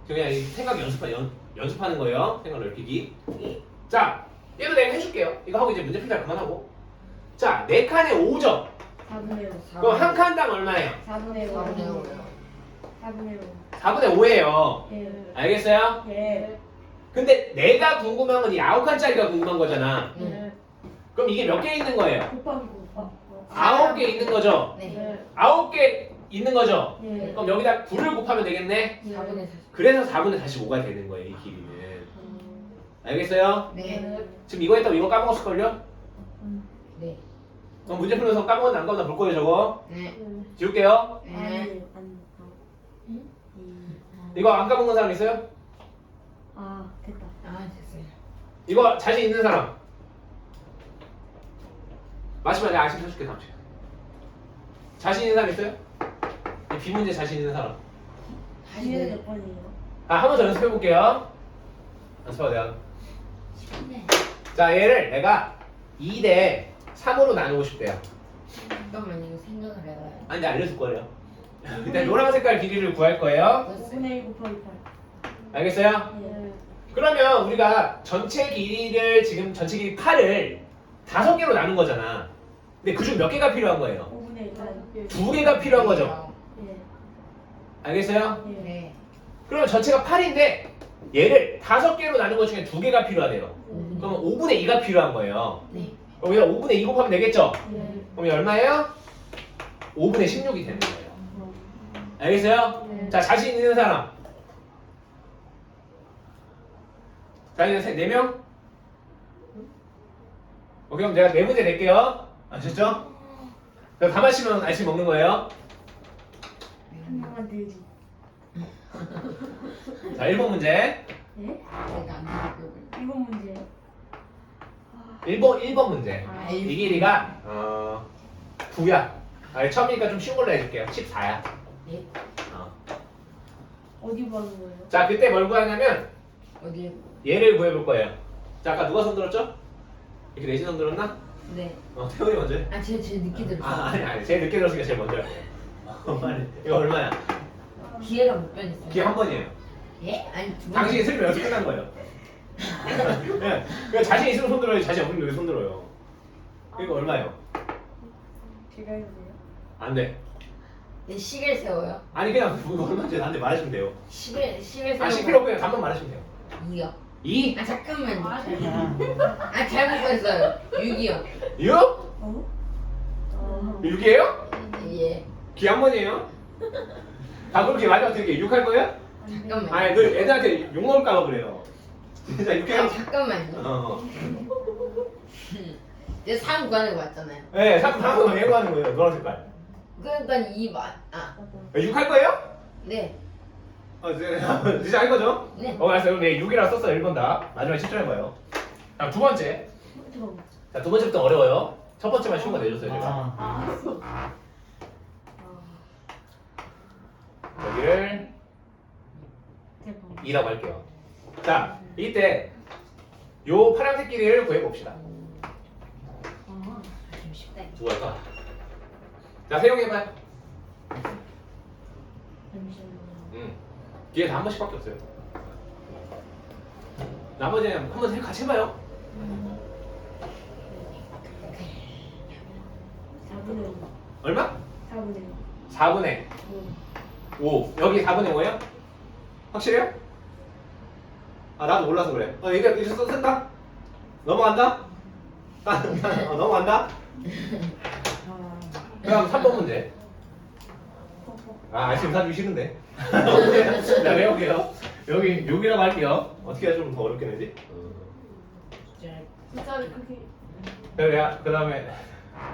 그냥 이 생각 연습하는 거예요. 생각 넓히기. 자, 얘도 내가 해줄게요. 이거 하고 이제 문제 풀자 그만하고. 자, 4칸에 5죠? 4분의 5. 그럼 한 칸당 얼마예요? 4분의 5. 4분의 5요. 4분의 4분의 5예요. 5. 예. 알겠어요? 예. 근데 내가 궁금한 건 이 9칸짜리가 궁금한 거잖아. 예. 그럼 이게 몇 개 있는 거예요? 곱하기 9. 9개 있는 거죠? 네. 9개 있는 거죠? 예. 그럼 여기다 9를 곱하면 되겠네? 4분의 40. 그래서 4분의 45가 되는 거예요, 이 길이는. 알겠어요? 네. 지금 이거 했다고 이거 까먹었을걸요? 네. 그럼 문제 풀면서 까먹었나 안 까먹었나 볼 거예요, 저거. 네. 지울게요. 네. 아니. 이거 안 까먹은 사람 있어요? 아, 됐다. 아, 됐어요. 이거 자신 있는 사람? 마지막에 아침 사줄게, 다음 시간. 자신 있는 사람 있어요? 이 비문제 자신 있는 사람? 뒤에는 몇 번이에요? 한 번 더 연습해 볼게요. 연습하고 내가. 네. 자, 얘를 내가 2대 3으로 나누고 싶대요. 잠깐만 이거 생각을 해봐요. 아니, 내가 알려줄 거예요. 일단 노란 색깔 길이를 구할 거예요. 5분의 1 곱하기 8. 알겠어요? 예. 그러면 우리가 전체 길이를 지금 전체 길이 8을 5개로 나눈 거잖아. 근데 그중 몇 개가 필요한 거예요? 5분의 1. 2개가 필요한 거죠. 예. 알겠어요? 예. 네. 그러면 전체가 8인데 얘를 5개로 나눈 것 중에 2개가 필요하대요. 그러면 5분의 2가 필요한 거예요. 네. 그럼 여기다 5분의 2 곱하면 되겠죠? 예. 그럼 이게 얼마예요? 5분의 16이 되는 거예요. 알겠어요? 네. 자, 자신 있는 사람. 자신 있는 4명? 그럼 제가 4문제 낼게요. 아셨죠? 그럼 다 마시면 아침 먹는 거예요. 한 명만 들기. 자, 1번 문제. 예? 내가 안 되고. 이건 문제예요. 1번 문제. 아, 이 길이가 9야. 처음이니까 좀 쉬운 걸로 해줄게요. 14야. 네. 어디 보는 거예요? 자, 그때 뭘 구하냐면 어디? 얘를 구해볼 거예요. 자, 아까 누가 손 들었죠? 이렇게 내신 손 들었나? 네. 태훈이 먼저 해. 아, 제가 늦게 들었어요. 아니. 제일 늦게 들었으니까 제일 먼저 해. 빨리. 이거 얼마야? 기회가 몇 번 있어요? 기회 한 번이에요. 예? 아니 두 번. 당신이 슬리면 여기서 끝난 거예요. 네. 그러니까 자신 있으면 손 들어요. 자신 없으면 왜 손 들어요? 이거 얼마예요? 제가 해도 돼요? 안 돼. 네, 시계를 세워요. 아니 그냥 이거 얼마인지 나한테 말하시면 돼요. 시계 세워. 아, 10kg 그냥 답만 말하시면 돼요. 2요. 2? 아 잠깐만요. 아 잘못 봤어요. 6이요. 6? 어? 6이에요? 예. 기 한 번이에요? 다 그렇게 마지막 되게 6 할 거예요? 잠깐만요. 아니 너 애들한테 욕 먹을까 봐 그래요. 진짜 6 해요? 아니 잠깐만요. 어. 이제 3 구하는 거 맞잖아요. 네, 자꾸 방금 예고하는 거예요. 노란 색깔. 그러니까 2 맞. 아 6 할 거예요? 네. 진짜 할 거죠? 네. 알았어요. 그럼 6이라고 썼어. 1번 다. 마지막에 채점해봐요. 자, 두 번째. 잠깐만. 자, 두 번째부터 어려워요. 첫 번째만 쉬운 거 내줬어요, 제가. 아. 여기를 대박. 2라고 할게요. 자, 이때 요 파란색 길이를 구해봅시다. 아. 좀 쉽다. 누가 할까? 자, 세용해봐요. 잠시만요. 기회 다 한 번씩밖에 없어요. 나머지는 한번 같이 해봐요. 4분의 5. 얼마? 4분의 4분의 5. 5. 여기 4분의 5예요? 확실해요? 아, 나도 몰라서 그래. 이제 쓴다? 넘어간다? 넘어간다? 아. 그럼 3번 문제. 지금 사주기 싫은데. 자, 해볼게요. 여기라고 할게요. 어떻게 해야 좀 더 어렵게 내지? 진짜 그게 그 다음에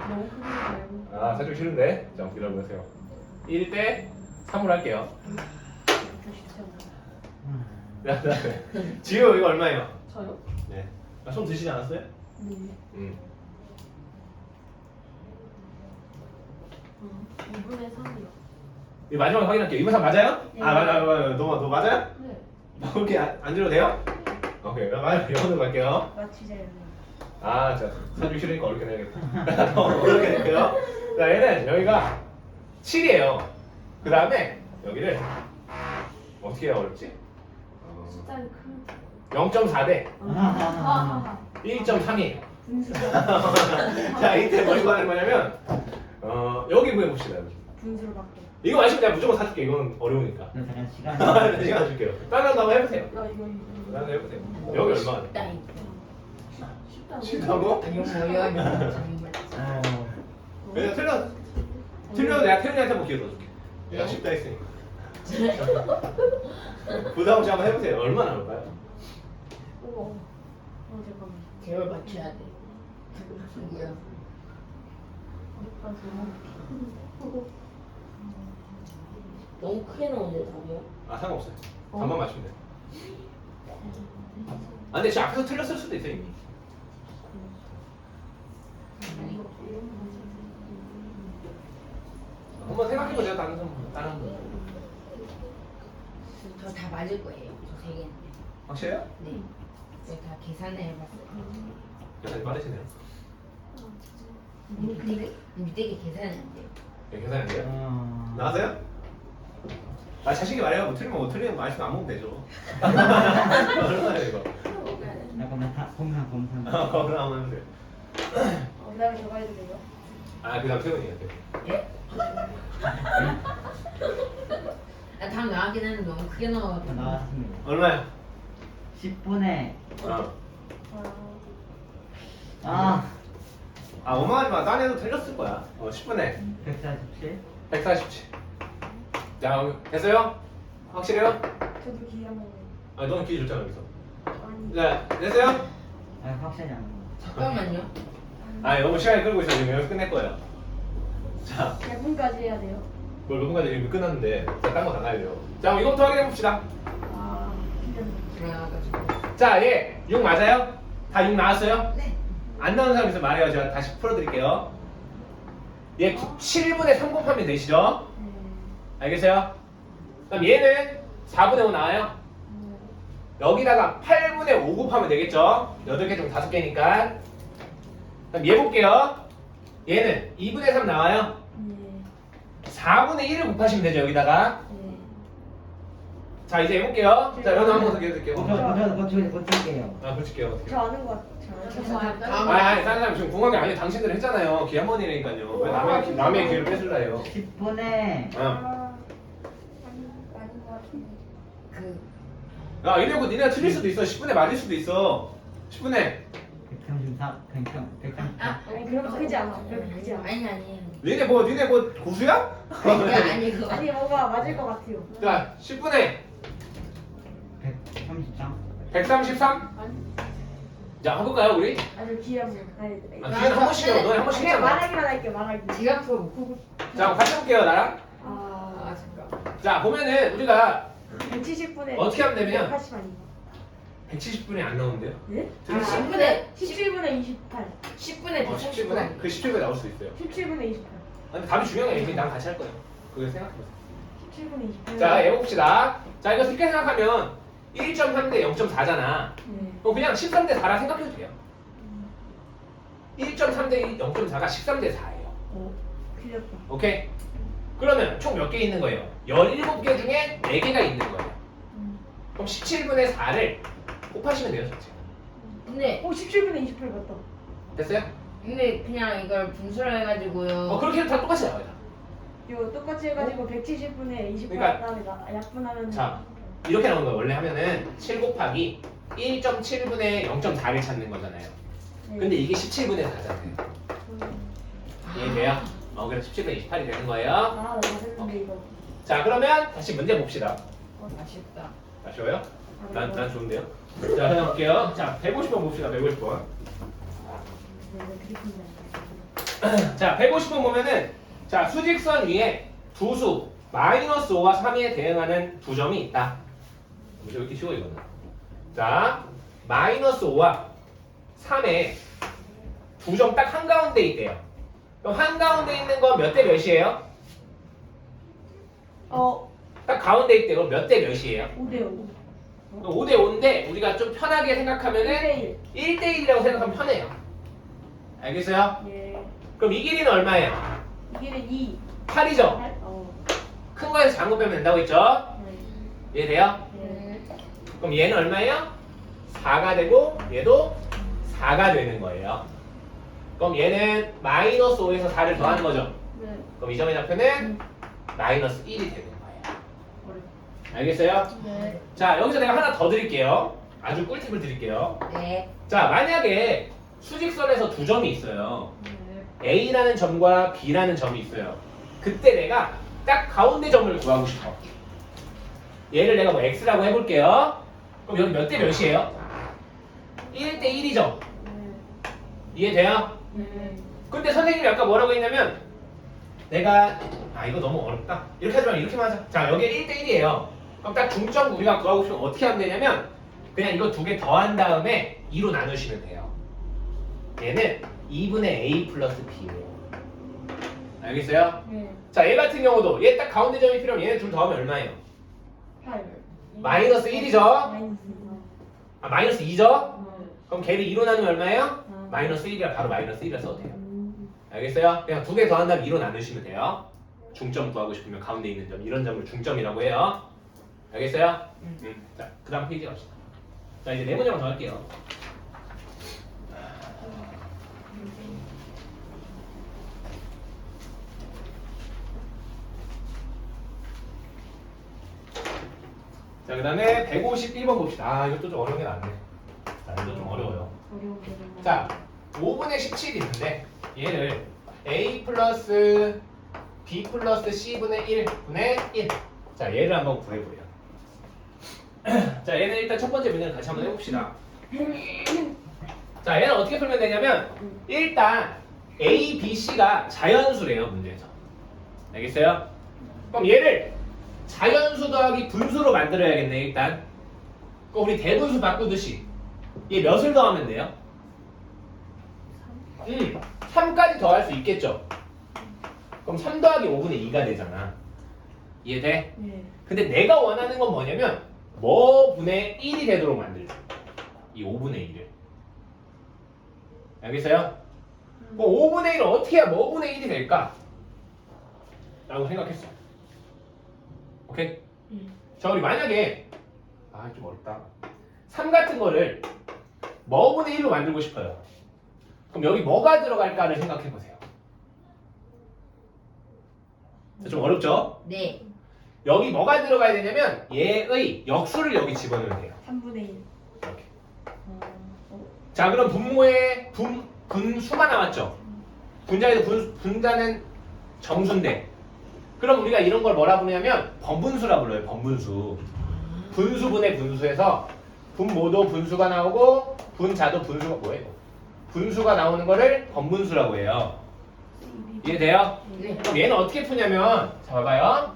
너무 크게 말고 사주기 싫은데. 자, 기다려보세요. 1대 3으로 할게요. 자, 그다음에 지우 이거 얼마예요? 저요? 네. 좀 드시지 않았어요? 네. 2분의 3이요. 이 마지막에 확인할게요. 이번 3 맞아요? 네. 맞아요. 너 맞아요? 네. 이렇게 안 들어도 돼요? 오케이. 그럼 영어로 갈게요. 맞추자요. 자, 사주기 싫으니까 어렵게 내야겠다. 어렵게 낼게요. 자, 얘는 여기가 7이에요. 그 다음에 여기를 어떻게 해야 어렵지? 숫자를 큰. 0.4대 아. 1.3이에요. 분수가. 자, 이때 뭐라고 하는 거냐면 여기 구해봅시다. 여기. 분수로 바꿔. 이거 마시면 내가 무조건 사줄게. 이건 어려우니까. 잠깐 시간. 시간 줄게요. 다른 거 한번 해보세요. 이거. 다른 거 해보세요. 여기 얼마? 쉽다. 쉽다고? 아니 뭐야 정말. 왜냐 틀려도 내가 태훈이한테 한번 기회 더 줄게. 내가 쉽다 했으니까. 부담 없이 한번 해보세요. 얼마나 나올까요? 우와. 잠깐만. 제발 맞춰야 돼. 누구야? 너무 크게 나오는데 답이야? 상관없어요. 답만 맞추면 돼요. 근데 진짜 앞에서 틀렸을 수도 있어 이미. 한번 생각해보세요. 다른 분. 저 다 맞을 거예요. 저 세 개는. 확실해요? 네. 제가 다 계산을 해봤어요. 계산이 빠르시네요. 밑에 게 계산이 안 돼요. 네, 계산이 안 돼요? 나왔어요? 자신있게 말해요. 뭐 틀리면 뭐 틀리는 거 아시면 안 먹으면 되죠. 얼마예요 이거? 잠깐만 공상. 그럼 한번 해보세요. 그다음에 저거 해도 돼요? 그 다음 태훈이에요. 예? 답 나왔긴 했는데 너무 크게 나와가지고. 나왔습니다. 얼마야? 10분에 아. 원망하지 마. 딴 애도 틀렸을 거야. 10분에 147. 147. 자, 됐어요? 확실해요? 저도 기회 한 번. 너는 기회 줬잖아 여기서. 아니. 자, 됐어요? 확실히 안 잠깐만요. 너무 시간이 끌고 있어. 지금 여기서 끝낼 거예요. 자, 몇 분까지 해야 돼요? 몇 분까지 지금 끝났는데 딴 거 다 나야 돼요. 자, 그럼 이거부터 확인해 봅시다. 힘들어. 그래가지고. 자, 얘 6 맞아요? 다 6 나왔어요? 네. 안 나온 사람 있으면 말해요. 제가 다시 풀어드릴게요. 얘 7분의 3 곱하면 되시죠? 알겠어요? 그럼 얘는 4분의 5 나와요? 여기다가 8분의 5 곱하면 되겠죠? 8개 중 5개니까. 그럼 얘 볼게요. 얘는 2분의 3 나와요? 4분의 1을 곱하시면 되죠, 여기다가. 자, 이제 해볼게요. 자, 연우 한번 더 기회 드릴게요. 고칠게요. 붙일게요. 어떻게. 저 아는 것 같아요. 저 알까요? 다른 사람 지금 궁금한 게 아니에요. 당신들 했잖아요. 기회 한 번이니까요. 왜 남의 기회를 뺏을라 해요? 10분에 아닌 것 같은데. 야, 이래고 니네가 틀릴 수도 있어. 10분에 맞을 수도 있어. 10분에. 134. 134. 아니 그럼 크지 않아. 그렇게 크지 않아. 아니. 니네 뭐 고수야? 아니 그거. 아니 뭐가 맞을 것 같아요. 자, 10분에 133. 133? 아니. 자, 해볼까요, 우리? 아주 기회 한 번. 아니. 기회는 한 번씩이요. 너네 한 번씩 그냥 했잖아. 말하기만 할게요. 말하기. 제가 풀어볼게요. 자, 그럼 같이 해볼게요, 나랑. 잠깐. 자, 보면은 우리가 170분에 어떻게 하면 되면 180 아닌가? 170분이 안 나오는데요? 네? 아, 10분에 17분에 28. 10분에 17분에? 그 17분에 나올 수도 있어요. 17분에 28. 근데 답이 중요한 게 이미 나랑 같이 할 거예요. 그거 생각해보세요. 17분에 28. 자, 해봅시다. 자, 이거 쉽게 생각하면 1.3 대 0.4잖아. 네. 그럼 그냥 13 대 4라 생각해도 돼요. 1.3 대 0.4가 13 대 4예요. 틀렸다. 오케이? 그러면 총 몇 개 있는 거예요? 17개 중에 4개가 있는 거예요. 그럼 17분의 4를 곱하시면 돼요, 전체. 근데 17분에 28 맞다. 됐어요? 그냥 이걸 분수를 해가지고요. 그렇게 해도 다 똑같이 나와요. 이거 똑같이 해가지고 170분에 28 그러니까- 다음에 약분하면. 자, 이렇게 나오는 거예요. 원래 하면은 7 곱하기 1.7분의 0.4를 찾는 거잖아요. 네. 근데 이게 17분의 4잖아요. 이해돼요? 그래서 17분의 28이 되는 거예요. 나 맞았는데 이거. 자 그러면 다시 문제 봅시다. 맛있다. 아쉬워요? 난 좋은데요? 자 해볼게요. 자 150번 봅시다. 150번. 자 150번 보면은 자 수직선 위에 두 수 마이너스 5와 3에 대응하는 두 점이 있다. 왜 이렇게 쉬워 이거는? 자 마이너스 5와 3에 두 점 딱 한가운데 있대요. 그럼 한가운데 있는 건 몇 대 몇이에요? 딱 가운데 있대요. 그럼 몇 대 몇이에요? 5대5. 5대 5인데 우리가 좀 편하게 생각하면은 1대1. 1대 1이라고 생각하면 편해요. 알겠어요? 예. 그럼 이 길이는 얼마예요? 이 길은 2. 8이죠? 8? 큰 거에서 작은 거 빼면 된다고 했죠? 네. 이해돼요? 예. 그럼 얘는 얼마예요? 4가 되고 얘도 4가 되는 거예요. 그럼 얘는 마이너스 5에서 4를 더하는 거죠? 네. 그럼 이 점의 좌표는 마이너스 1이 되는 거예요. 알겠어요? 네. 자 여기서 내가 하나 더 드릴게요. 아주 꿀팁을 드릴게요. 네. 자 만약에 수직선에서 두 점이 있어요. 네. A라는 점과 B라는 점이 있어요. 그때 내가 딱 가운데 점을 구하고 싶어. 얘를 내가 뭐 X라고 해볼게요. 그럼 여기 몇 대 몇이에요? 1대 1이죠? 네. 이해돼요? 네. 근데 선생님이 아까 뭐라고 했냐면 내가 이거 너무 어렵다. 이렇게 하지 말고 이렇게만 하자. 자 여기 1대 1이에요. 그럼 딱 중점 우리가 구하고 싶으면 어떻게 하면 되냐면 그냥 이거 두 개 더한 다음에 2로 나누시면 돼요. 얘는 2분의 A 플러스 B예요. 알겠어요? 네. 자, 얘 같은 경우도 얘 딱 가운데 점이 필요하면 얘네 둘 더하면 얼마예요? 8. 마이너스 1이죠? 마이너스 마이너스 2죠? 2. 그럼 걔를 2로 나누면 얼마예요? 아. 마이너스 1이라 바로 마이너스 1이라 써도 돼요. 알겠어요? 그냥 두 개 더한 다음 2로 나누시면 돼요. 중점 구하고 싶으면 가운데 있는 점, 이런 점을 중점이라고 해요. 알겠어요? 자, 그 다음 페이지 갑시다. 자, 이제 네 문제만 더 할게요. 자, 그 다음에 151번 봅시다. 이것도 좀 어려운 게 낫네. 자, 이거 좀 어려워요. 어려운 게 너무. 자, 5분의 17이 있는데 얘를 A 플러스 B 플러스 C분의 1분의 1. 자, 얘를 한번 구해보래요. 자, 얘는 일단 첫 번째 문제를 같이 한번 해봅시다. 자, 얘는 어떻게 풀면 되냐면 일단 A, B, C가 자연수래요, 문제에서. 알겠어요? 그럼 얘를 자연수 더하기 분수로 만들어야겠네, 일단. 그럼 우리 대분수 바꾸듯이 얘 몇을 더하면 돼요? 3까지 더할 수 있겠죠? 그럼 3 더하기 5분의 2가 되잖아. 이해돼? 네. 근데 내가 원하는 건 뭐냐면 뭐 분의 1이 되도록 만들죠. 이 5분의 1을. 알겠어요? 그럼 5분의 1을 어떻게 해야 뭐 분의 1이 될까? 라고 생각했어. 오케이? 자, 우리 만약에 좀 어렵다. 3 같은 거를 뭐 분의 1로 만들고 싶어요. 그럼 여기 뭐가 들어갈까를 생각해 보세요. 좀 어렵죠? 네. 여기 뭐가 들어가야 되냐면 얘의 역수를 여기 집어넣으면 돼요. 3분의 1. 이렇게. 어. 자, 그럼 분모에 분수가 나왔죠? 분자에서 분자는 정수인데 그럼 우리가 이런 걸 뭐라 부르냐면 번분수라 불러요. 번분수. 분수분의 분수에서 분모도 분수가 나오고 분자도 분수가 뭐예요? 분수가 나오는 거를 번분수라고 해요. 이해돼요? 네. 그럼 얘는 어떻게 푸냐면 자 봐봐요.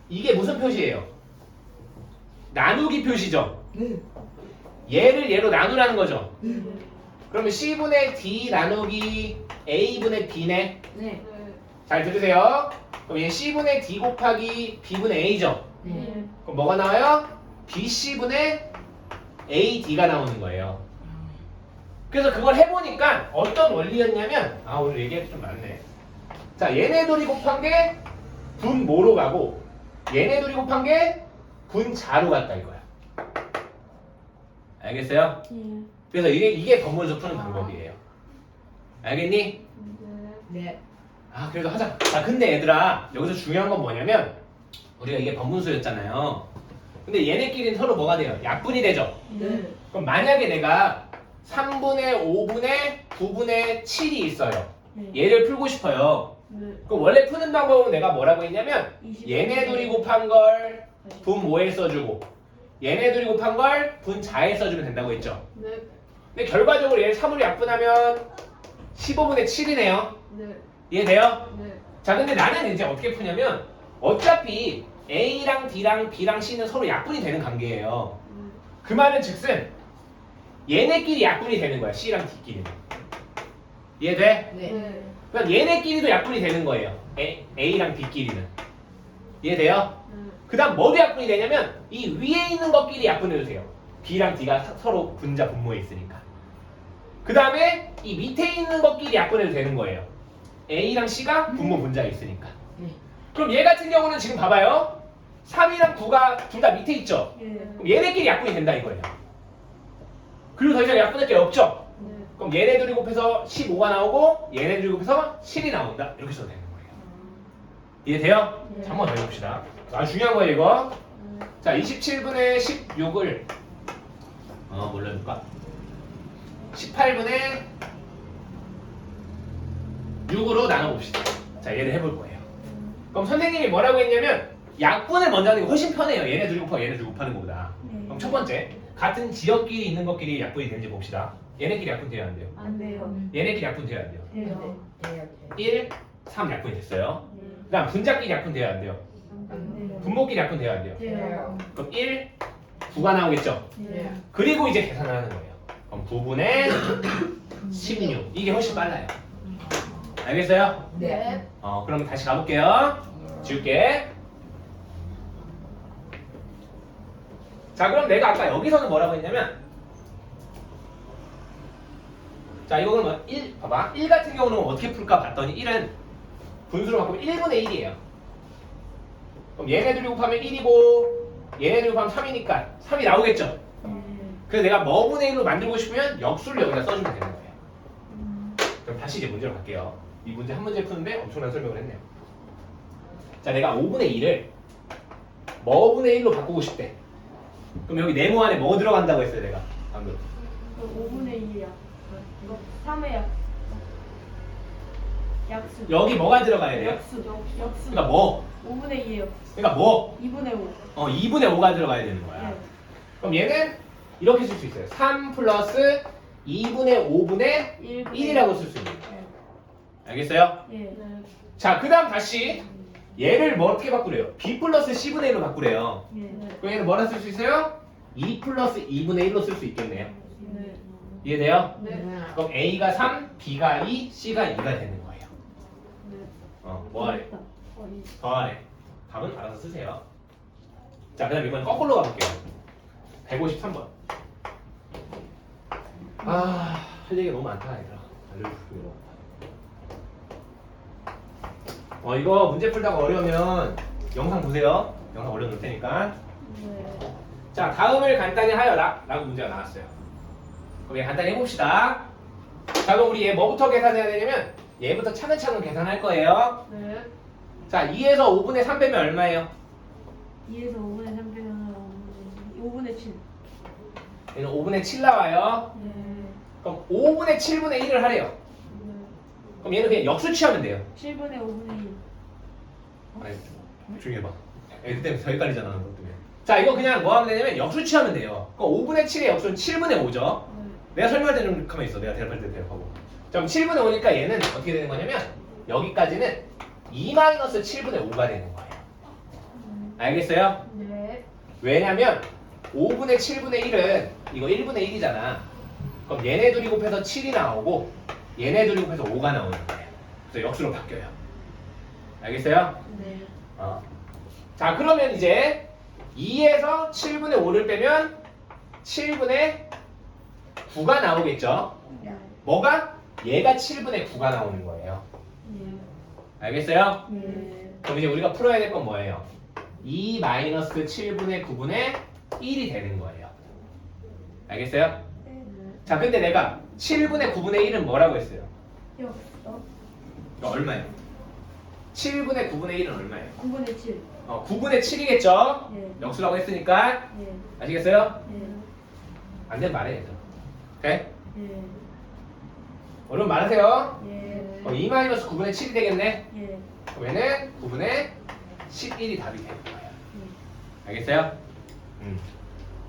이게 무슨 표시예요? 나누기 표시죠? 얘를 얘로 나누라는 거죠? 그러면 C분의 D 나누기 A분의 B네. 네. 잘 들으세요. 그럼 얘 C분의 D 곱하기 B분의 A죠? 네. 그럼 뭐가 나와요? BC분의 AD가 나오는 거예요. 그래서 그걸 해보니까 어떤 원리였냐면 오늘 얘기할 게 좀 많네. 자, 얘네 둘이 곱한 게 분모로 가고 얘네 둘이 곱한 게 분자로 갔다 이거야. 알겠어요? 그래서 이게 번분수 푸는 방법이에요. 알겠니? 네. 그래도 하자. 자, 근데 얘들아 여기서 중요한 건 뭐냐면 우리가 이게 번분수였잖아요. 근데 얘네끼리는 서로 뭐가 돼요? 약분이 되죠? 네. 그럼 만약에 내가 3분의 5분의 9분의 7이 있어요. 얘를 풀고 싶어요. 네. 그럼 원래 푸는 방법은 내가 뭐라고 했냐면 20. 얘네 둘이 곱한 걸 분 모에 써주고 얘네 둘이 곱한 걸 분 자에 써주면 된다고 했죠. 네. 근데 결과적으로 얘 3으로 약분하면 15분의 7이네요. 네. 이해돼요? 네. 자 근데 나는 이제 어떻게 푸냐면 어차피 A랑 D랑 B랑 C는 서로 약분이 되는 관계예요. 그 말은 즉슨 얘네끼리 약분이 되는 거야. C랑 D끼리는. 이해돼? 네. 네. 그럼 얘네끼리도 약분이 되는 거예요. A랑 B끼리는. 이해돼요? 그 다음 뭐도 약분이 되냐면 이 위에 있는 것끼리 약분해도 돼요. B랑 D가 서로 분자 분모에 있으니까. 그 다음에 이 밑에 있는 것끼리 약분해도 되는 거예요. A랑 C가 분모 분자에 있으니까. 네. 그럼 얘 같은 경우는 지금 봐봐요. 3이랑 9가 둘 다 밑에 있죠. 예. 그럼 얘네끼리 약분이 된다 이거예요. 그리고 더 이상 약분할 게 없죠. 네. 그럼 얘네 둘이 곱해서 15가 나오고 얘네 둘이 곱해서 7이 나온다. 이렇게 써도 되는 거예요. 이해돼요? 네. 자, 한번 더 해봅시다. 아주 중요한 거예요 이거. 자 27분의 16을 뭘로 해볼까? 18분의 6으로 나눠봅시다. 자 얘를 해볼 거예요. 그럼 선생님이 뭐라고 했냐면 약분을 먼저 하는 게 훨씬 편해요. 얘네 둘이 곱하고 얘네 둘이 곱하는 것보다. 그럼 첫 번째 같은 지역끼리 있는 것끼리 약분이 되는지 봅시다. 얘네끼리 약분 돼야 안 돼요? 안 돼요. 얘네끼리 약분 돼야 안 돼요? 돼요. 돼요. 1, 3 약분이 됐어요. 네. 그 다음 분자끼리 약분 돼야 안 돼요? 안 돼요. 분모끼리 약분 돼야 안 돼요? 돼요. 그럼 1, 9가 나오겠죠? 네. 그리고 이제 계산을 하는 거예요. 그럼 9분의 16 이게 훨씬 빨라요. 알겠어요? 네. 그럼 다시 가볼게요. 지울게. 자 그럼 내가 아까 여기서는 뭐라고 했냐면 자 이거 그러면 1 봐봐 1 같은 경우는 어떻게 풀까 봤더니 1은 분수로 바꾸면 1분의 1이에요. 그럼 얘네들이 곱하면 1이고 얘네들이 곱하면 3이니까 3이 나오겠죠. 그래서 내가 뭐분의 1로 만들고 싶으면 역수를 여기다 써주면 되는 거예요. 그럼 다시 이제 문제로 갈게요. 이 문제 한 문제 푸는데 엄청난 설명을 했네요. 자 내가 5분의 2를 뭐분의 1로 바꾸고 싶대. 그럼 여기 네모 안에 뭐 들어간다고 했어요 내가 방금? 5분의 2야. 이거 3의 약수. 여기 뭐가 들어가야 돼요? 약수. 약수. 그러니까 뭐? 5분의 2예요. 그러니까 뭐? 2분의 5. 2분의 5가 들어가야 되는 거야. 네. 그럼 얘는 이렇게 쓸 수 있어요. 3 플러스 2분의 5분의 1이라고 쓸 수 있는 거예요. 알겠어요? 예. 자, 그 다음 다시 얘를 뭐 어떻게 바꾸래요? B 플러스 C분의 1로 바꾸래요. 예. 그럼 얘는 뭐라 쓸 수 있어요? 2 플러스 2분의 1로 쓸 수 있겠네요. 네. 이해돼요? 네. 그럼 A가 3, B가 2, C가 2가 되는 거예요. 네. 뭐하래? 이. 더하래. 답은 알아서 쓰세요. 자, 그 다음 이번엔 거꾸로 가볼게요. 153번. 할 얘기가 너무 많다, 얘들아. 알려주고. 이거 문제 풀다가 어려우면 영상 보세요. 영상 올려놓을 테니까. 네. 자, 다음을 간단히 하여라. 라고 문제가 나왔어요. 그럼 얘 간단히 해봅시다. 자, 그럼 우리 얘 뭐부터 계산해야 되냐면 얘부터 차근차근 계산할 거예요. 네. 자, 2에서 5분의 3 빼면 얼마예요? 2에서 5분의 3 빼면 5분의 7. 얘는 5분의 7 나와요. 네. 그럼 5분의 7분의 1을 하래요. 네. 그럼 얘는 그냥 역수 취하면 돼요. 7분의 5분의 1. 아니, 조용히 해봐. 애들 때문에 더 헷갈리잖아. 그것 때문에. 자, 이거 그냥 뭐 하면 되냐면 역수 취하면 돼요. 그럼 5분의 7의 역수는 7분의 5죠. 네. 내가 설명할 때는 가만히 있어. 내가 대답할 때 대답하고. 자, 그럼 7분의 5니까 얘는 어떻게 되는 거냐면 여기까지는 2-7분의 5가 되는 거예요. 알겠어요? 네. 왜냐면 5분의 7분의 1은 이거 1분의 1이잖아. 그럼 얘네 둘이 곱해서 7이 나오고 얘네 둘이 곱해서 5가 나오는 거예요. 그래서 역수로 바뀌어요. 알겠어요? 네. 자, 그러면 이제 2에서 7분의 5를 빼면 7분의 9가 나오겠죠? 네. 뭐가? 얘가 7분의 9가 나오는 거예요. 네. 알겠어요? 네. 그럼 이제 우리가 풀어야 될 건 뭐예요? 2-7분의 9분의 1이 되는 거예요. 알겠어요? 네. 자, 근데 내가 7분의 9분의 1은 뭐라고 했어요? 역수. 이거 얼마예요? 7분의 9분의 1은 얼마예요? 9분의 7. 9분의 7이겠죠? 네. 역수라고 했으니까 네. 아시겠어요? 네. 안 되면 말해 얘들아. 오케이? 네. 어려운 말하세요. 예. 2 마이너스 9분의 7이 되겠네. 예. 그러면은 9분의 11이 답이 되는 거예요. 알겠어요?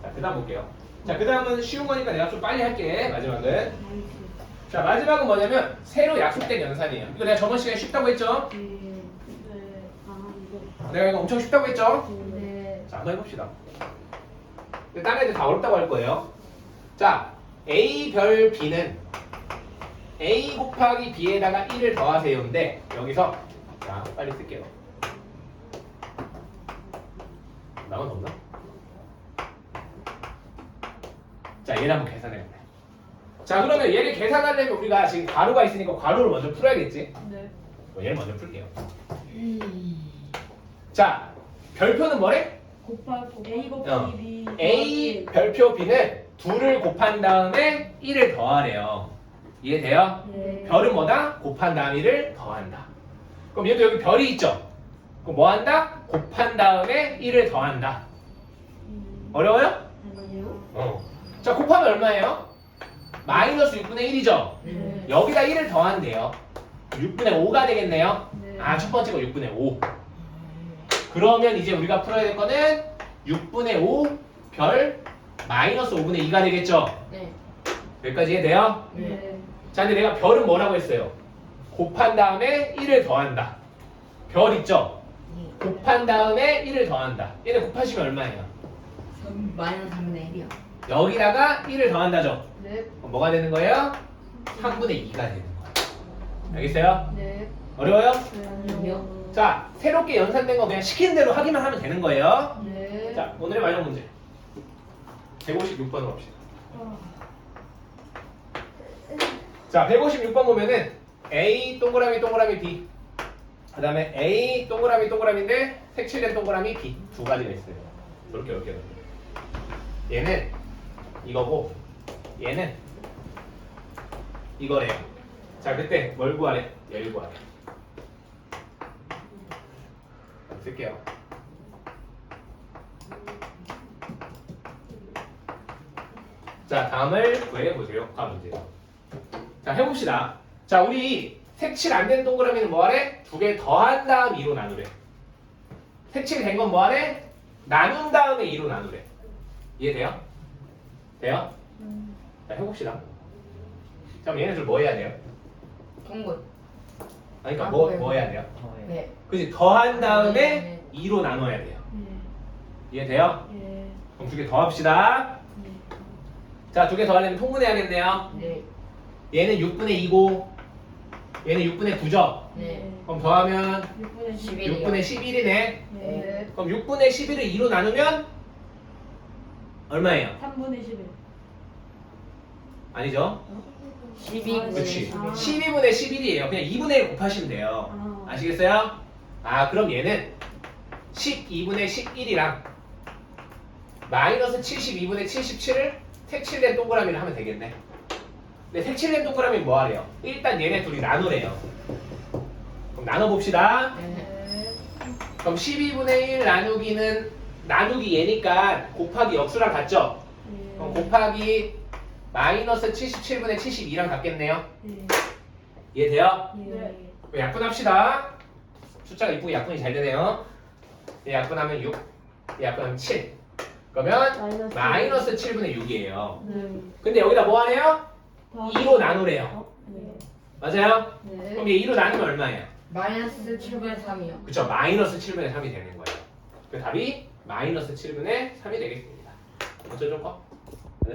자, 그 다음 볼게요. 자, 그 다음은 쉬운 거니까 내가 좀 빨리 할게. 마지막은. 나이스. 자, 마지막은 뭐냐면 새로 약속된 연산이에요. 이거 내가 저번 시간에 쉽다고 했죠? 예. 네. 아 이거. 내가 이거 엄청 쉽다고 했죠? 네. 자, 한번 해봅시다. 근데 다른 애들 다 어렵다고 할 거예요. 자, A 별 B는 A 곱하기 B에다가 1을 더하세요인데 여기서 자, 빨리 쓸게요. 나만 없나? 자, 얘를 한번 계산해볼게. 자, 그러면 얘를 계산하려면 우리가 지금 괄호가 있으니까 괄호를 먼저 풀어야겠지? 네. 얘를 먼저 풀게요. 자, 별표는 뭐래? 곱하기 A 곱하기 B. A 별표 B는 2를 곱한 다음에 1을 더하래요. 이해돼요? 네. 별은 뭐다? 곱한 다음 1을 더한다. 그럼 얘도 여기 별이 있죠? 그럼 뭐 한다? 곱한 다음에 1을 더한다. 어려워요? 아니요. 자, 곱하면 얼마예요? 마이너스 6분의 1이죠? 네. 여기다 1을 더한대요. 6분의 5가 되겠네요. 네. 아, 첫 번째가 6분의 5. 그러면 이제 우리가 풀어야 될 거는 6분의 5 별 마이너스 5분의 2가 되겠죠? 네. 여기까지 이해돼요? 네. 자, 근데 내가 별은 뭐라고 했어요? 곱한 다음에 1을 더한다. 별 있죠? 곱한 다음에 1을 더한다. 얘네 곱하시면 얼마예요? 마이너스 3분의 1이요. 여기다가 1을 더한다죠? 네. 그럼 뭐가 되는 거예요? 3분의 2가 되는 거예요. 알겠어요? 네. 어려워요? 아니요. 자, 새롭게 연산된 거 그냥 시키는 대로 하기만 하면 되는 거예요. 네. 자, 오늘의 마지막 문제. 156번으로 합시다. 자, 156번 보면은 A 동그라미 동그라미 B, 그 다음에 A 동그라미 동그라미인데 색칠된 동그라미 B 두 가지가 있어요. 이렇게 얘는 이거고 얘는 이거래요. 자, 그때 뭘 구하래? 얘를 구하래. 쓸게요. 자, 다음을 구해보세요. 다음 문제. 자, 해봅시다. 자, 우리 색칠 안 된 동그라미는 뭐하래? 두 개 더한 다음 2로 나누래. 색칠 된 건 뭐하래? 나눈 다음에 2로 나누래. 이해돼요? 돼요? 자, 해봅시다. 자, 그럼 얘네들 뭐 해야 돼요? 동글. 아니, 그러니까 아, 뭐, 그래요? 뭐 해야 돼요? 더해. 네. 그치? 더한 다음에 네. 2로 나눠야 돼요. 네. 이해돼요? 예. 그럼 두 개 더합시다. 네. 자, 두 개 더하려면 통분해야겠네요. 네. 얘는 6분의 2고 얘는 6분의 9죠? 네. 그럼 더하면 6분의 10. 11. 6분의 11이네. 네. 그럼 6분의 11을 2로 나누면 얼마예요? 3분의 11. 아니죠? 12분의 그렇지. 11. 12분의 11이에요. 그냥 2분의 1 곱하시면 돼요. 아. 아시겠어요? 아, 그럼 얘는 12분의 11이랑 마이너스 72분의 77을 색칠된 동그라미를 하면 되겠네. 근데 색칠된 동그라미 뭐 하래요? 일단 얘네 둘이 나누래요. 그럼 나눠봅시다. 네. 네. 그럼 12분의 1 나누기는 나누기 얘니까 곱하기 역수랑 같죠? 예. 그럼 곱하기 마이너스 77분의 72랑 같겠네요. 예. 이해돼요? 예. 그럼 약분합시다. 숫자가 이쁘게 약분이 잘 되네요. 얘 약분하면 6, 얘 약분하면 7. 그러면 마이너스 7분의 6이에요. 네. 근데 여기다 뭐 하래요? 더하기. 2로 나누래요. 어? 네. 맞아요? 네. 그럼 얘 2로 나누면 얼마예요? 마이너스 7분의 3이요. 그쵸, 마이너스 7분의 3이 되는 거예요. 그 답이 마이너스 7분의 3이 되겠습니다. 어쩌죠?